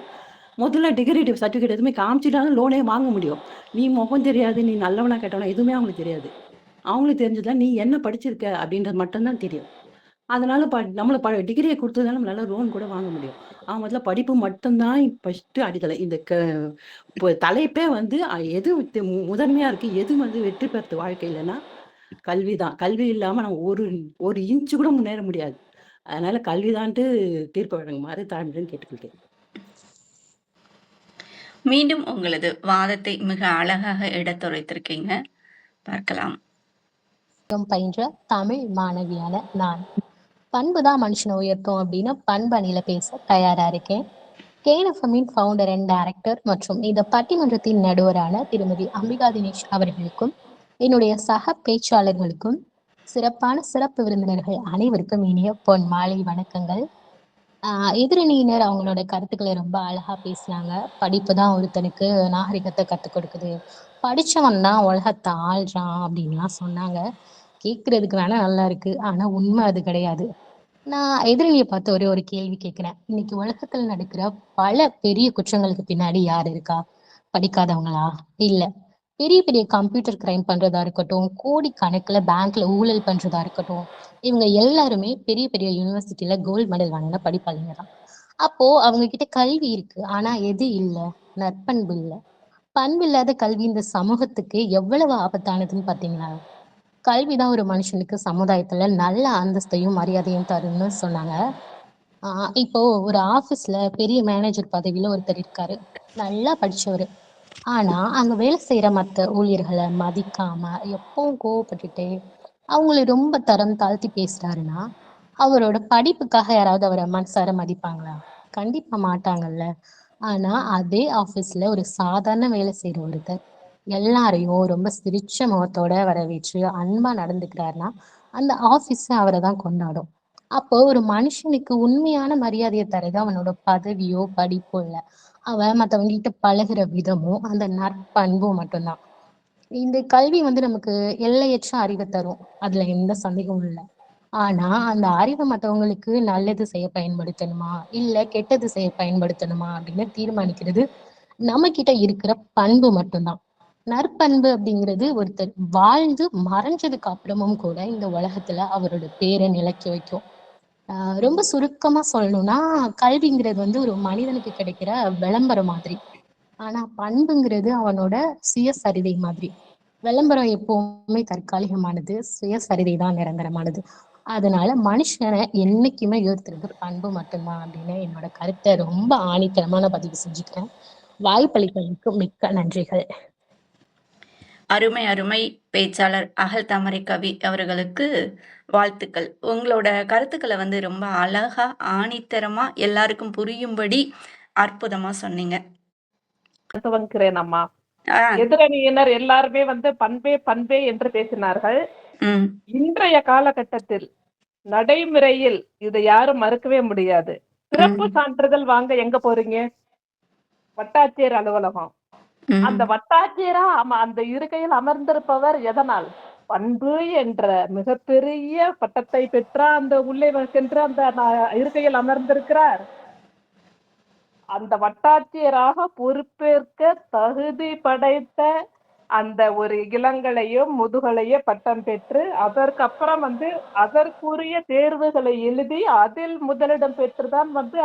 முதல்ல டிகிரி சர்டிஃபிகேட் எதுவுமே காமிச்சுட்டா தான் லோனே வாங்க முடியும். நீ முகம் தெரியாது, நீ நல்லவனா கெட்டவனா எதுவுமே அவங்களுக்கு தெரியாது. அவங்களுக்கு தெரிஞ்சதுல நீ என்ன படிச்சிருக்க அப்படின்றது மட்டும் தான் தெரியும். அதனால நம்மள டிகிரிய குடுத்து தான் நம்மளால லோன் கூட வாங்க முடியும். முதல்ல படிப்பு மட்டும் தான் ஃபர்ஸ்ட்டு அடித்தளம். இந்த இப்போ தலைப்பே வந்து எது முதன்மையா இருக்கு, எது வந்து வெற்றி பெறுது வாழ்க்கையிலன்னா, கல்வி தான். கல்வி இல்லாம நம்ம ஒரு இன்ச் கூட முன்னேற முடியாது. அதனால கல்விதான்ட்டு தீர்ப்பு வழங்குமாறு தாழ்மையுடன் கேட்டுக்கொள்கிறேன். மீண்டும் உங்களது வாதத்தை மிக அழகாக எடுத்துரைத்திருக்கீங்க. பார்க்கலாம். பயின்ற தமிழ் மாணவியான நான் பண்பு தான் மனுஷனை உயர்த்தும் அப்படின்னு பண்பணியில பேச தயாரா இருக்கேன். கேஎன்எஃப்எம்மின் ஃபவுண்டர் அண்ட் டைரக்டர் மற்றும் இந்த பட்டிமன்றத்தின் நடுவரான திருமதி அம்பிகா தினேஷ் அவர்களுக்கும் என்னுடைய சக பேச்சாளர்களுக்கும் சிறப்பு விருந்தினர்கள் அனைவருக்கும் இனிய பொன் மாலை வணக்கங்கள். எதிரணியினர் அவங்களோட கருத்துக்களை ரொம்ப அழகா பேசினாங்க. படிப்பு தான் ஒருத்தனுக்கு நாகரிகத்தை கற்றுக் கொடுக்குது, படிச்சவன் தான் உலகத்தை ஆள்றான் அப்படின்லாம் சொன்னாங்க. கேட்கறதுக்கு வேணா நல்லா இருக்கு, ஆனா உண்மை அது கிடையாது. நான் எதிரணியை பார்த்து ஒரு கேள்வி கேட்கிறேன். இன்னைக்கு உலகத்துல நடக்கிற பல பெரிய குற்றங்களுக்கு பின்னாடி யார் இருக்கா? படிக்காதவங்களா? இல்ல பெரிய பெரிய கம்ப்யூட்டர் கிரைம் பண்றதா இருக்கட்டும், கோடி கணக்குல பேங்க்ல ஊழல் பண்றதா இருக்கட்டும், இவங்க எல்லாருமே பெரிய பெரிய யூனிவர்சிட்டியில கோல்டு மெடல் வாங்கின படிப்பாளிங்க தான். அப்போ அவங்க கிட்ட கல்வி இருக்கு, ஆனா எது இல்ல? நற்பண்பு இல்ல. பண்பு இல்லாத கல்வி இந்த சமூகத்துக்கு எவ்வளவு ஆபத்தானதுன்னு பாத்தீங்களா? கல்விதான் ஒரு மனுஷனுக்கு சமுதாயத்துல நல்ல அந்தஸ்தையும் மரியாதையும் தரும்னு சொன்னாங்க. இப்போ ஒரு ஆபீஸ்ல பெரிய மேனேஜர் பதவியில ஒருத்தர் இருக்காரு, நல்லா படிச்சவரு. ஆனா அங்க வேலை செய்யற மத்த ஊழியர்களை மதிக்காம எப்பவும் கோவப்பட்டுட்டு அவங்களை ரொம்ப தரம் தாழ்த்தி பேசுறாருன்னா, அவரோட படிப்புக்காக யாராவது அவரை மனசார மதிப்பாங்களா? கண்டிப்பா மாட்டாங்கல்ல. ஆனா அதே ஆபீஸ்ல ஒரு சாதாரண வேலை செய்யற ஒருத்தர் எல்லாரையும் ரொம்ப சிரிச்ச முகத்தோட வரவேற்று அன்பா நடந்துக்கிறாருன்னா, அந்த ஆபீஸ் அவரை தான் கொண்டாடும். அப்போ ஒரு மனுஷனுக்கு உண்மையான மரியாதையை தருது அவனோட பதவியோ படிப்போ இல்ல, அவன் மத்தவங்க கிட்ட பழகுற விதமும் அந்த நற்பண்பும் மட்டும்தான். இந்த கல்வி வந்து நமக்கு எல்லையற்ற அறிவை தரும், அதுல எந்த சந்தேகமும் இல்லை. ஆனா அந்த அறிவை மத்தவங்களுக்கு நல்லது செய்ய பயன்படுத்தணுமா இல்ல கெட்டது செய்ய பயன்படுத்தணுமா அப்படின்னு தீர்மானிக்கிறது நம்ம கிட்ட இருக்கிற பண்பு மட்டும்தான். நற்பண்பு அப்படிங்கிறது ஒருத்தர் வாழ்ந்து மறைஞ்சதுக்கு அப்புறமும் கூட இந்த உலகத்துல அவரோட பேரை நிலைக்க வைக்கும். ரொம்ப சுருக்கமா சொல்லணும்னா, கல்விங்கிறது வந்து ஒரு மனிதனுக்கு கிடைக்கிற விளம்பரம் மாதிரி. ஆனா பண்புங்கிறது அவனோட சுயசரிதை மாதிரி. விளம்பரம் எப்பவுமே தற்காலிகமானது, சுயசரிதை தான் நிரந்தரமானது. அதனால மனுஷனை என்னைக்குமே உயர்த்துறது பண்பு மட்டும்தான் அப்படின்னு என்னோட கருத்தை ரொம்ப ஆணித்தரமான பதிவு செஞ்சுக்கிறேன். வாய்ப்பளித்ததற்கு மிக்க நன்றிகள். அருமை அருமை பேச்சாளர் அகல் தாமரை கவி அவர்களுக்கு வாழ்த்துக்கள். உங்களோட கருத்துக்களை வந்து ரொம்ப அழகா ஆணித்தரமா எல்லாருக்கும் புரியும்படி அற்புதமா சொன்னீங்க. துவங்குகிறேன் அம்மா. எதிரணியினர் எல்லாருமே வந்து பண்பே பண்பே என்று பேசினார்கள். இன்றைய காலகட்டத்தில் நடைமுறையில் இதை யாரும் மறுக்கவே முடியாது. சிறப்பு சான்றிதழ் வாங்க எங்க போறீங்க? வட்டாட்சியர் அலுவலகம். அந்த வட்டாட்சியரா அந்த இருக்கையில் அமர்ந்திருப்பவர் எதனால்? பண்பு என்ற மிகப்பெரிய பட்டத்தை பெற்ற அந்த உள்ளே சென்று அந்த இருக்கையில் அமர்ந்திருக்கிறார். அந்த வட்டாட்சியராக பொறுப்பேற்க தகுதி படைத்த அந்த ஒரு இளங்கலையும் முதுகலையோ பட்டம் பெற்று அதற்கப்புறம் வந்து அதற்குரிய தேர்வுகளை எழுதி அதில் முதலிடம் பெற்றுதான் வந்து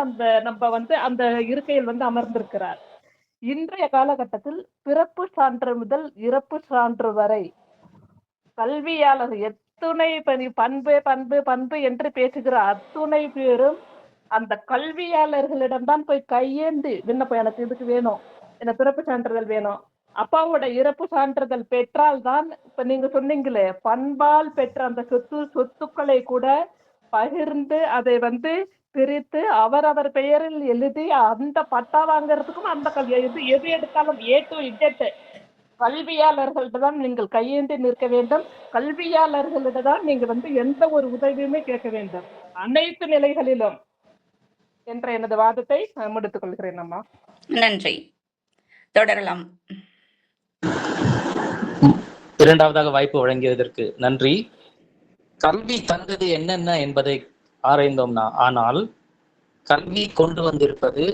நம்ம வந்து அந்த இருக்கையில் வந்து அமர்ந்திருக்கிறார். இன்றைய காலகட்டத்தில் பிறப்பு சான்று முதல் இறப்பு சான்று வரை கல்வியாளர் எத்துணை பண்பு பண்பு பண்பு என்று பேசுகிற அத்துணை பேரும் அந்த கல்வியாளர்களிடம்தான் போய் கையேந்தி விண்ணப்பம், எனக்கு இதுக்கு வேணும், எனக்கு பிறப்பு சான்றிதழ் வேணும். அப்பாவோட இறப்பு சான்றிதழ் பெற்றால் தான், இப்ப நீங்க சொன்னீங்களே, பண்பால் பெற்ற அந்த சொத்துக்களை கூட பகிர்ந்து அதை பிரித்து அவரவர் பெயரில் எழுதி அந்த பட்டா வாங்கறதுக்கும் அந்த எது எடுத்தாலும் A to Z கல்வியாளர்கள்ட்ட தான் நீங்கள் கையேந்தி நிற்க வேண்டும். கல்வியாளர்களிட தான் நீங்க எந்த ஒரு உதவியுமே கேட்க வேண்டும், அனைத்து நிலைகளிலும் என்ற எனது வாதத்தை முடித்துக் கொள்கிறேன் அம்மா. நன்றி. தொடரலாம். இரண்டாவதாக வாய்ப்பு வழங்கியதற்கு நன்றி. கல்வி தந்தது என்னென்ன என்பதை ஆராய்ந்தோம்னா, ஆனால் கல்வி கொண்டு வந்திருப்பது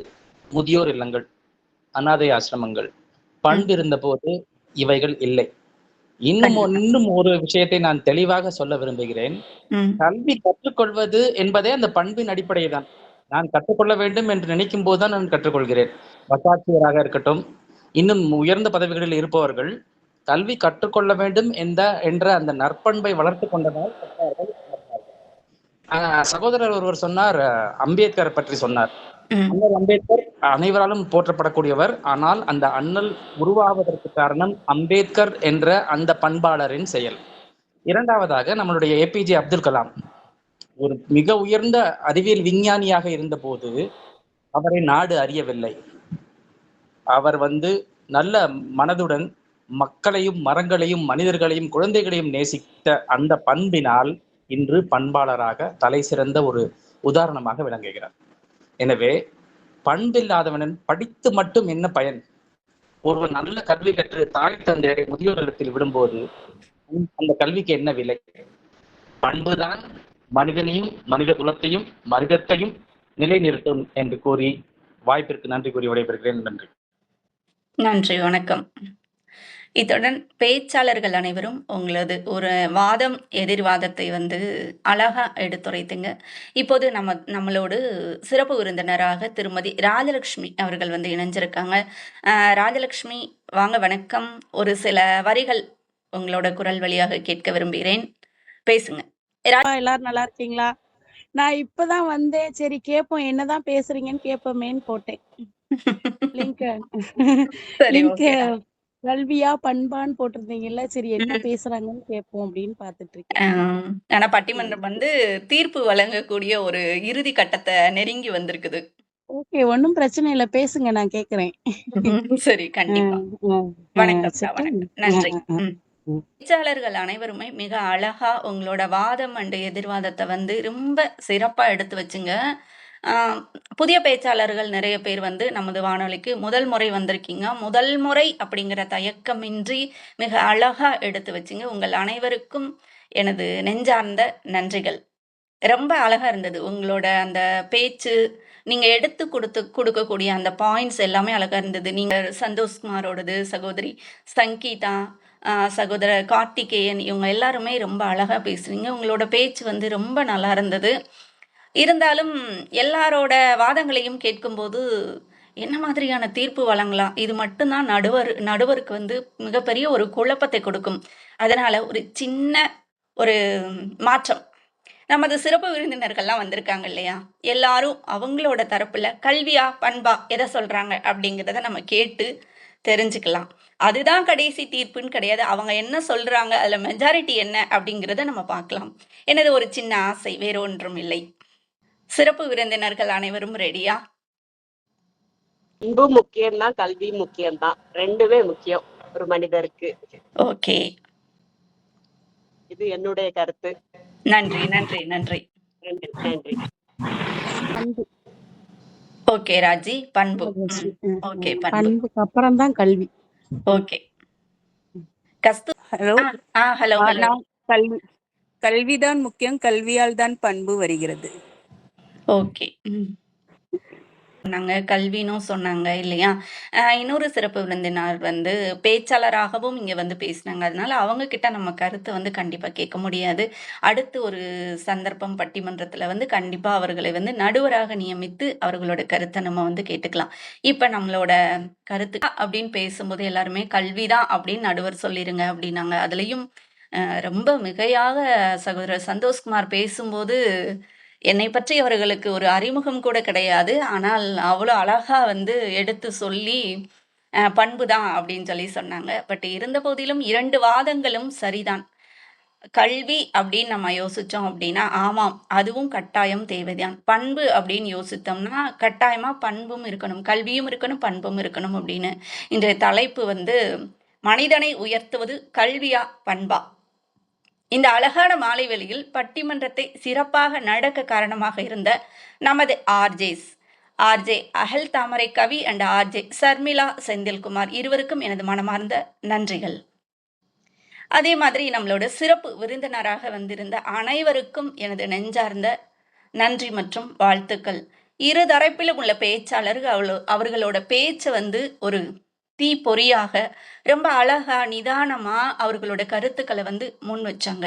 முதியோர் இல்லங்கள், அனாதை ஆசிரமங்கள். பண்பு இருந்த போது இவைகள் இல்லை. இன்னும் ஒரு விஷயத்தை நான் தெளிவாக சொல்ல விரும்புகிறேன். கல்வி கற்றுக்கொள்வது என்பதே அந்த பண்பின் அடிப்படை தான். நான் கற்றுக்கொள்ள வேண்டும் என்று நினைக்கும் போதுதான் நான் கற்றுக்கொள்கிறேன். வட்டாட்சியராக இருக்கட்டும், இன்னும் உயர்ந்த பதவிகளில் இருப்பவர்கள் கல்வி கற்றுக்கொள்ள வேண்டும் என்ற அந்த நற்பண்பை வளர்த்து கொண்டதால் சகோதரர் ஒருவர் சொன்னார், அம்பேத்கர் பற்றி சொன்னார். அண்ணல் அம்பேத்கர் அனைவராலும் போற்றப்படக்கூடியவர். ஆனால் அந்த அண்ணல் உருவாவதற்கு காரணம் அம்பேத்கர் என்ற அந்த பண்பாளரின் செயல். இரண்டாவதாக நம்மளுடைய APJ அப்துல் கலாம் ஒரு மிக உயர்ந்த அறிவியல் விஞ்ஞானியாக இருந்த போது அவரை நாடு அறியவில்லை. அவர் நல்ல மனதுடன் மக்களையும் மரங்களையும் மனிதர்களையும் குழந்தைகளையும் நேசித்த அந்த பண்பினால் இன்று பண்பாளராக தலை சிறந்த ஒரு உதாரணமாக விளங்குகிறார். எனவே பண்பில்லாதவன் படித்து மட்டும் என்ன பயன்? ஒருவன் நல்ல கல்வி கற்று தாய் தந்தையரை முதியோர் இல்லத்தில் விடும்போது அந்த கல்விக்கு என்ன விலை? பண்புதான் மனிதனையும் மனித குலத்தையும் மனிதத்தையும் நிலைநிறுத்தும் என்று கூறி வாய்ப்பிற்கு நன்றி கூறி விடைபெறுகிறேன். நன்றி. நன்றி, வணக்கம். இத்துடன் பேச்சாளர்கள் அனைவரும் உங்களது ஒரு வாதம் எதிர்வாதத்தை அழகா எடுத்துரைத்துங்க. இப்போது நம்மளோடு சிறப்பு விருந்தினராக திருமதி ராஜலட்சுமி அவர்கள் இணைஞ்சிருக்காங்க. ராஜலட்சுமி வாங்க, வணக்கம். ஒரு சில வரிகள் உங்களோட குரல் வழியாக கேட்க விரும்புகிறேன், பேசுங்க. எல்லாரும் நல்லா இருக்கீங்களா? நான் இப்பதான் வந்தேன், சரி கேட்போம் என்னதான் பேசுறீங்கன்னு கேட்போமேன்னு போட்டேன். லிங்க் கல்வியா பண்பான்னு போட்டிருந்தீங்கல்ல, சரி என்ன பேசுறாங்கன்னு கேட்போம் அப்படின்னு பாத்துட்டு இருக்கேன். ஆனா பட்டிமன்றம் தீர்ப்பு வழங்கக்கூடிய ஒரு இறுதி கட்டத்தை நெருங்கி வந்திருக்குது. ஓகே, ஒன்னும் பிரச்சனை இல்ல, பேசுங்க, நான் கேக்குறேன். சரி, கண்டிப்பா. வணக்கம். நன்றி. பேச்சாளர்கள் அனைவருமே மிக அழகா உங்களோட வாதம் அண்ட் எதிர்வாதத்தை ரொம்ப சிறப்பா எடுத்து வச்சுங்க. புதிய பேச்சாளர்கள் நிறைய பேர் நமது வானொலிக்கு முதல் முறை வந்திருக்கீங்க. முதல் முறை அப்படிங்கிற தயக்கமின்றி மிக அழகா எடுத்து வச்சுங்க. உங்கள் அனைவருக்கும் எனது நெஞ்சார்ந்த நன்றிகள். ரொம்ப அழகா இருந்தது உங்களோட அந்த பேச்சு. நீங்க எடுத்து கொடுக்கக்கூடிய அந்த பாயிண்ட்ஸ் எல்லாமே அழகா இருந்தது. நீங்க சந்தோஷ்குமாரோடது, சகோதரி சங்கீதா, சகோதரர் கார்த்திகேயன், இவங்க எல்லாருமே ரொம்ப அழகா பேசுறீங்க. உங்களோட பேச்சு ரொம்ப நல்லா இருந்தது. இருந்தாலும் எல்லாரோட வாதங்களையும் கேட்கும்போது என்ன மாதிரியான தீர்ப்பு வழங்கலாம், இது மட்டும்தான் நடுவருக்கு மிகப்பெரிய ஒரு குழப்பத்தை கொடுக்கும். அதனால ஒரு சின்ன ஒரு மாற்றம். நமது சிறப்பு விருந்தினர்கள்லாம் வந்திருக்காங்க இல்லையா, எல்லாரும் அவங்களோட தரப்புல கல்வியா பண்பா எதை சொல்றாங்க அப்படிங்கிறத நம்ம கேட்டு தெரிஞ்சுக்கலாம். அதுதான் கடைசி தீர்ப்புன்னு கிடையாது. அவங்க என்ன சொல்றாங்க, அதுல மெஜாரிட்டி என்ன அப்படிங்கிறத நம்ம பார்க்கலாம். எனது ஒரு சின்ன ஆசை, வேற ஒன்றும் இல்லை. சிறப்பு விருந்தினர்கள் அனைவரும் ரெடியா? அன்பு முக்கியம்தான், கல்வி முக்கியம்தான், ரெண்டுமே முக்கியம் ஒரு மனிதருக்கு. ஓகே, இது என்னுடைய கருத்து. நன்றி நன்றி நன்றி நன்றி. ஓகே ராஜி, பண்பு. ஓகே, பண்புக்கு அப்புறம் தான் கல்வி. ஓகே, கஸ்து. ஹலோ. ஹலோ. கல்விதான் முக்கியம், கல்வியால் தான் பண்பு வருகிறது. ஓகே, சொன்னாங்க, கல்வினும் சொன்னாங்க இல்லையா. இன்னொரு சிறப்பு விருந்தினர் பேச்சாளராகவும் இங்க பேசினாங்க. அதனால அவங்க கிட்ட நம்ம கருத்தை கண்டிப்பா கேட்க முடியாது. அடுத்து ஒரு சந்தர்ப்பம் பட்டிமன்றத்துல கண்டிப்பா அவர்களை நடுவராக நியமித்து அவர்களோட கருத்தை நம்ம கேட்டுக்கலாம். இப்ப நம்மளோட கருத்து அப்படின்னு பேசும்போது எல்லாருமே கல்விதான் அப்படின்னு நடுவர் சொல்லிருங்க அப்படின்னாங்க. அதுலயும் ரொம்ப மிகையாக சகோதரர் சந்தோஷ்குமார் பேசும்போது என்னை பற்றி அவர்களுக்கு ஒரு அறிமுகம் கூட கிடையாது. ஆனால் அவ்வளோ அழகா வந்து எடுத்து சொல்லி பண்பு தான் அப்படின்னு சொல்லி சொன்னாங்க. பட் இருந்த போதிலும் 2 வாதங்களும் சரிதான். கல்வி அப்படின்னு நம்ம யோசிச்சோம் அப்படின்னா, ஆமாம் அதுவும் கட்டாயம் தேவைதான். பண்பு அப்படின்னு யோசித்தோம்னா, கட்டாயமா பண்பும் இருக்கணும், கல்வியும் இருக்கணும், பண்பும் இருக்கணும் அப்படின்னு. இன்றைய தலைப்பு வந்து மனிதனை உயர்த்துவது கல்வியா பண்பா? இந்த அழகான மாலை வேளையில் பட்டிமன்றத்தை சிறப்பாக நடக்க காரணமாக இருந்த நமது ஆர்ஜே அகல் தாமரை கவி அண்ட் ஆர்ஜே சர்மிளா செந்தில்குமார் இருவருக்கும் எனது மனமார்ந்த நன்றிகள். அதே மாதிரி நம்மளோட சிறப்பு விருந்தினராக வந்திருந்த அனைவருக்கும் எனது நெஞ்சார்ந்த நன்றி மற்றும் வாழ்த்துக்கள். இரு தரப்பிலும் உள்ள பேச்சாளர்கள் அவர்களோட பேச்சை வந்து ஒரு தீப்பொறியாக ரொம்ப அழகா நிதானமா அவர்களோட கருத்துக்களை வந்து முன் வச்சாங்க.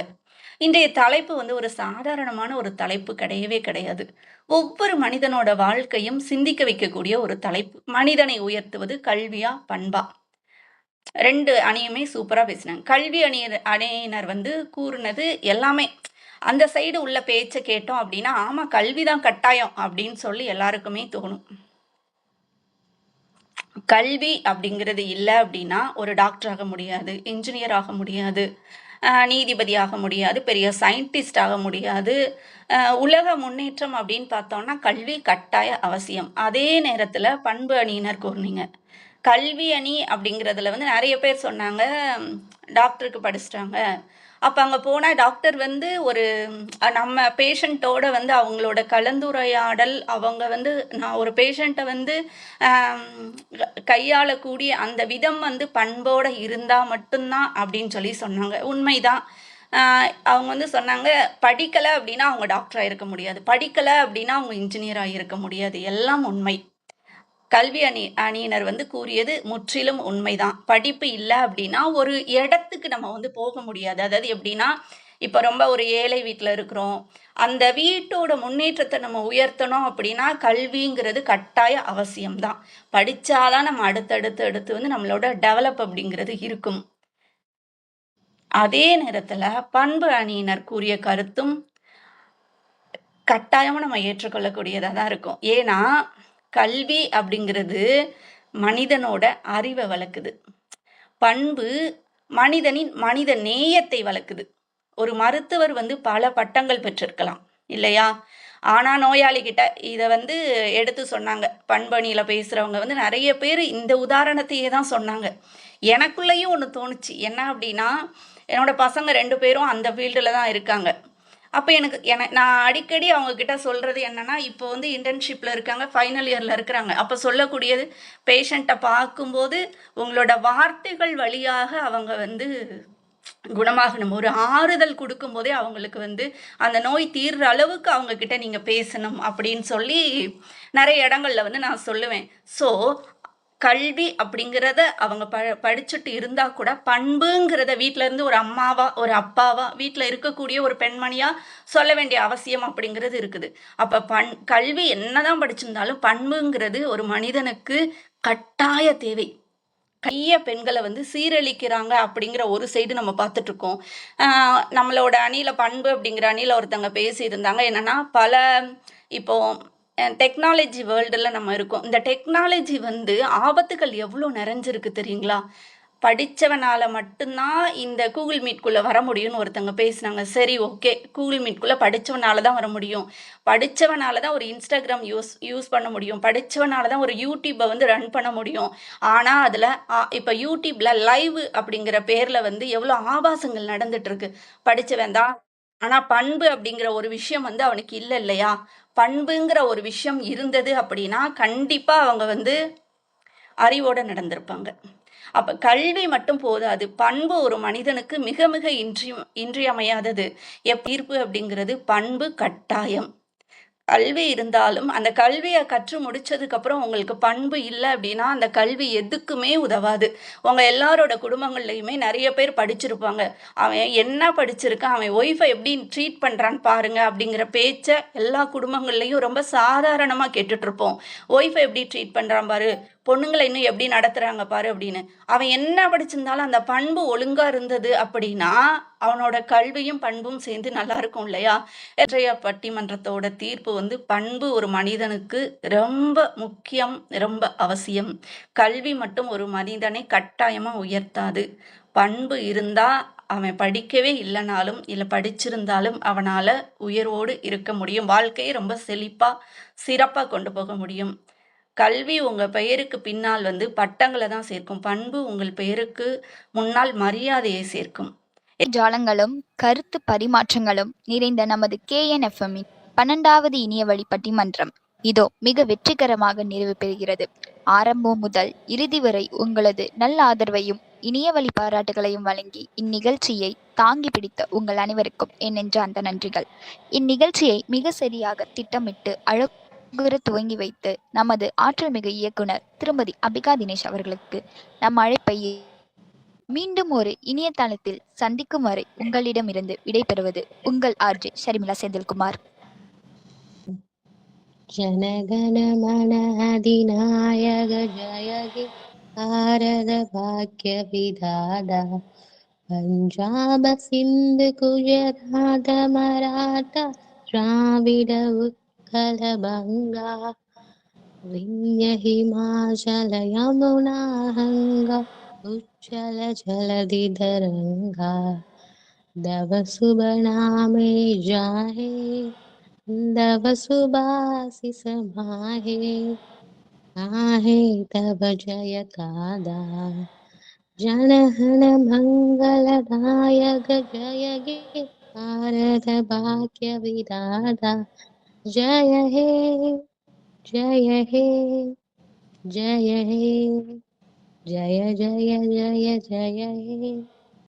இன்றைய தலைப்பு வந்து ஒரு சாதாரணமான ஒரு தலைப்பு கிடையவே கிடையாது. ஒவ்வொரு மனிதனோட வாழ்க்கையும் சிந்திக்க வைக்கக்கூடிய ஒரு தலைப்பு. மனிதனை உயர்த்துவது கல்வியா பண்பா? 2 அணியுமே சூப்பரா பேசினாங்க. கல்வி அணியினர் வந்து கூறுனது எல்லாமே அந்த சைடு உள்ள பேச்சை கேட்டோம் அப்படின்னா, ஆமா கல்விதான் கட்டாயம் அப்படின்னு சொல்லி எல்லாருக்குமே தோணும். கல்வி அப்படிங்கிறது இல்லை அப்படின்னா ஒரு டாக்டர் ஆக முடியாது, இன்ஜினியர் ஆக முடியாது, நீதிபதி ஆக முடியாது, பெரிய சயின்டிஸ்ட் ஆக முடியாது. உலக முன்னேற்றம் அப்படின்னு பார்த்தோம்னா கல்வி கட்டாய அவசியம். அதே நேரத்தில் பண்பு அணியினர் கூறினீங்க. கல்வி அணி அப்படிங்கிறதுல வந்து நிறைய பேர் சொன்னாங்க டாக்டருக்கு படிச்சிட்டாங்க. அப்போ அங்கே போனால் டாக்டர் வந்து ஒரு நம்ம பேஷண்ட்டோட வந்து அவங்களோட கலந்துரையாடல், அவங்க வந்து நான் ஒரு பேஷண்ட்டை வந்து கையாளக்கூடிய அந்த விதம் வந்து பண்போடு இருந்தால் மட்டும்தான் அப்படின்னு சொல்லி சொன்னாங்க. உண்மைதான். அவங்க வந்து சொன்னாங்க, படிக்கலை அப்படின்னா அவங்க டாக்டராக இருக்க முடியாது, படிக்கலை அப்படின்னா அவங்க இன்ஜினியராக இருக்க முடியாது. எல்லாம் உண்மை. கல்வி அணியினர் வந்து கூறியது முற்றிலும் உண்மைதான். படிப்பு இல்லை அப்படின்னா ஒரு இடத்துக்கு நம்ம வந்து போக முடியாது. அதாவது எப்படின்னா, இப்போ ரொம்ப ஒரு ஏழை வீட்டில் இருக்கிறோம், அந்த வீட்டோட முன்னேற்றத்தை நம்ம உயர்த்தணும் அப்படின்னா கல்விங்கிறது கட்டாய அவசியம்தான். படித்தாதான் நம்ம அடுத்து வந்து நம்மளோட டெவலப் அப்படிங்கிறது இருக்கும். அதே நேரத்தில் பண்பு அணியினர் கூறிய கருத்தும் கட்டாயமாக நம்ம ஏற்றுக்கொள்ளக்கூடியதாக தான் இருக்கும். ஏன்னா கல்வி அப்படிங்கிறது மனிதனோட அறிவை வளர்க்குது, பண்பு மனிதனின் மனித நேயத்தை வளர்க்குது. ஒரு மருத்துவர் வந்து பல பட்டங்கள் பெற்றிருக்கலாம் இல்லையா? ஆனால் நோயாளிகிட்ட இதை வந்து எடுத்து சொன்னாங்க. பண்பணியில் பேசுகிறவங்க வந்து நிறைய பேர் இந்த உதாரணத்தையே தான் சொன்னாங்க. எனக்குள்ளேயும் ஒன்று தோணுச்சு. என்ன அப்படின்னா, என்னோட பசங்க 2 பேரும் அந்த ஃபீல்டில் தான் இருக்காங்க. அப்போ நான் அடிக்கடி அவங்கக்கிட்ட சொல்கிறது என்னென்னா, இப்போ வந்து இன்டர்ன்ஷிப்பில் இருக்காங்க, ஃபைனல் இயரில் இருக்கிறாங்க. அப்போ சொல்லக்கூடியது, பேஷண்ட்டை பார்க்கும்போது உங்களோட வார்த்தைகள் வழியாக அவங்க வந்து குணமாகணும். ஒரு ஆறுதல் கொடுக்கும்போதே அவங்களுக்கு வந்து அந்த நோய் தீர்ற அளவுக்கு அவங்கக்கிட்ட நீங்கள் பேசணும் அப்படின்னு சொல்லி நிறைய இடங்களில் வந்து நான் சொல்லுவேன். ஸோ கல்வி அப்படிங்கிறத அவங்க படிச்சுட்டு இருந்தால் கூட பண்புங்கிறத வீட்டிலேருந்து ஒரு அம்மாவா ஒரு அப்பாவா வீட்டில் இருக்கக்கூடிய ஒரு பெண்மணியாக சொல்ல வேண்டிய அவசியம் அப்படிங்கிறது இருக்குது. அப்போ கல்வி என்னதான் படிச்சிருந்தாலும் பண்புங்கிறது ஒரு மனிதனுக்கு கட்டாய தேவை. நிறைய பெண்களை வந்து சீரழிக்கிறாங்க அப்படிங்கிற ஒரு சைடு நம்ம பார்த்துட்ருக்கோம். நம்மளோட அணியில் பண்பு அப்படிங்கிற அணியில் ஒருத்தங்க பேசியிருந்தாங்க. என்னென்னா, இப்போ டெக்னாலஜி வேர்ல்டில் நம்ம இருக்கோம். இந்த டெக்னாலஜி வந்து ஆபத்துகள் எவ்வளோ நிறைஞ்சிருக்கு தெரியுங்களா? படித்தவனால் மட்டும்தான் இந்த கூகுள் மீட்குள்ளே வர முடியும்னு ஒருத்தங்க பேசுனாங்க. சரி, ஓகே, கூகுள் மீட்குள்ளே படித்தவனால தான் வர முடியும், படித்தவனால தான் ஒரு இன்ஸ்டாகிராம் யூஸ் பண்ண முடியும், படித்தவனால தான் ஒரு யூடியூப்பை வந்து ரன் பண்ண முடியும். ஆனால் அதில் இப்போ யூடியூப்பில் லைவ் அப்படிங்கிற பேரில் வந்து எவ்வளோ ஆபாசங்கள் நடந்துட்டுருக்கு. படித்தவன் தான். ஆனால் பண்பு அப்படிங்கிற ஒரு விஷயம் வந்து அவனுக்கு இல்லை இல்லையா? பண்புங்கிற ஒரு விஷயம் இருந்தது அப்படின்னா கண்டிப்பாக அவங்க வந்து அறிவோடு நடந்திருப்பாங்க. அப்போ கல்வி மட்டும் போதாது, பண்பு ஒரு மனிதனுக்கு மிக மிக இன்றியமையாதது. தீர்ப்பு அப்படிங்கிறது பண்பு கட்டாயம். கல்வி இருந்தாலும் அந்த கல்வியை கற்று முடிச்சதுக்கப்புறம் உங்களுக்கு பண்பு இல்லை அப்படின்னா அந்த கல்வி எதுக்குமே உதவாது. உங்கள் எல்லாரோட குடும்பங்கள்லையுமே நிறைய பேர் படிச்சிருப்பாங்க. அவன் என்ன படிச்சிருக்கான், அவன் ஒய்ஃபை எப்படி ட்ரீட் பண்ணுறான்னு பாருங்க அப்படிங்கிற பேச்சை எல்லா குடும்பங்கள்லையும் ரொம்ப சாதாரணமாக கேட்டுட்ருப்போம். ஒய்ஃபை எப்படி ட்ரீட் பண்ணுறான் பாரு, பொண்ணுங்களை இன்னும் எப்படி நடத்துறாங்க பாரு அப்படின்னு. அவன் என்ன படிச்சிருந்தாலும் அந்த பண்பு ஒழுங்கா இருந்தது அப்படின்னா அவனோட கல்வியும் பண்பும் சேர்ந்து நல்லா இருக்கும் இல்லையா? இன்றைய பட்டிமன்றத்தோட தீர்ப்பு வந்து பண்பு ஒரு மனிதனுக்கு ரொம்ப முக்கியம், ரொம்ப அவசியம். கல்வி மட்டும் ஒரு மனிதனை கட்டாயமா உயர்த்தாது. பண்பு இருந்தா அவன் படிக்கவே இல்லைனாலும் இல்லை படிச்சிருந்தாலும் அவனால உயர்வோடு இருக்க முடியும். வாழ்க்கையை ரொம்ப செழிப்பா சிறப்பா கொண்டு போக முடியும். கல்வி உங்க பெயருக்கு பின்னால் வந்து பட்டங்களை தான் சேர்க்கும். பண்பு உங்கள் பெயருக்கு முன்னால் மரியாதையை சேர்க்கும். ஜாலங்களும் கருத்து பரிமாற்றங்களும் நிறைந்த நமது KNFM-இன் 12வது இனிய வழி பட்டிமன்றம் இதோ மிக வெற்றிகரமாக நிறைவு பெறுகிறது. ஆரம்பம் முதல் இறுதி வரை உங்களது நல்ல ஆதரவையும் இனிய வழி பாராட்டுகளையும் வழங்கி இந்நிகழ்ச்சியை தாங்கி பிடித்த உங்கள் அனைவருக்கும் என் நெஞ்சார்ந்த நன்றிகள். இந்நிகழ்ச்சியை மிக சரியாக திட்டமிட்டு அழகுற துவங்கி வைத்து நமது ஆற்றல் மிகு இயக்குனர் திருமதி அம்பிகா தினேஷ் அவர்களுக்கு நம் அழைப்பை மீண்டும் ஒரு இனிய தளத்தில் சந்திக்கும் வரை உங்களிடமிருந்து விடைபெறுவது உங்கள் RJ ஷர்மிளா செந்தில்குமார். ஜனகண மன அதிநாயக ஜயகி பாரத பாக்கிய விதாதா பஞ்சாப சிந்து குஜராத மராட்டா திராவிட உத்கல பங்கா விந்ய ஹிமாச்சல யமுனா கங்கா உச்சல ஜலதி தரங்கா தவ சுப நாமே ஜாஹே दव सुबासिस माहे आहे तव जय कादा जनहन मंगलदायक जय गे भारत भाग्य विदादा जय हे जय हे जय हे जय जय जय जय हे।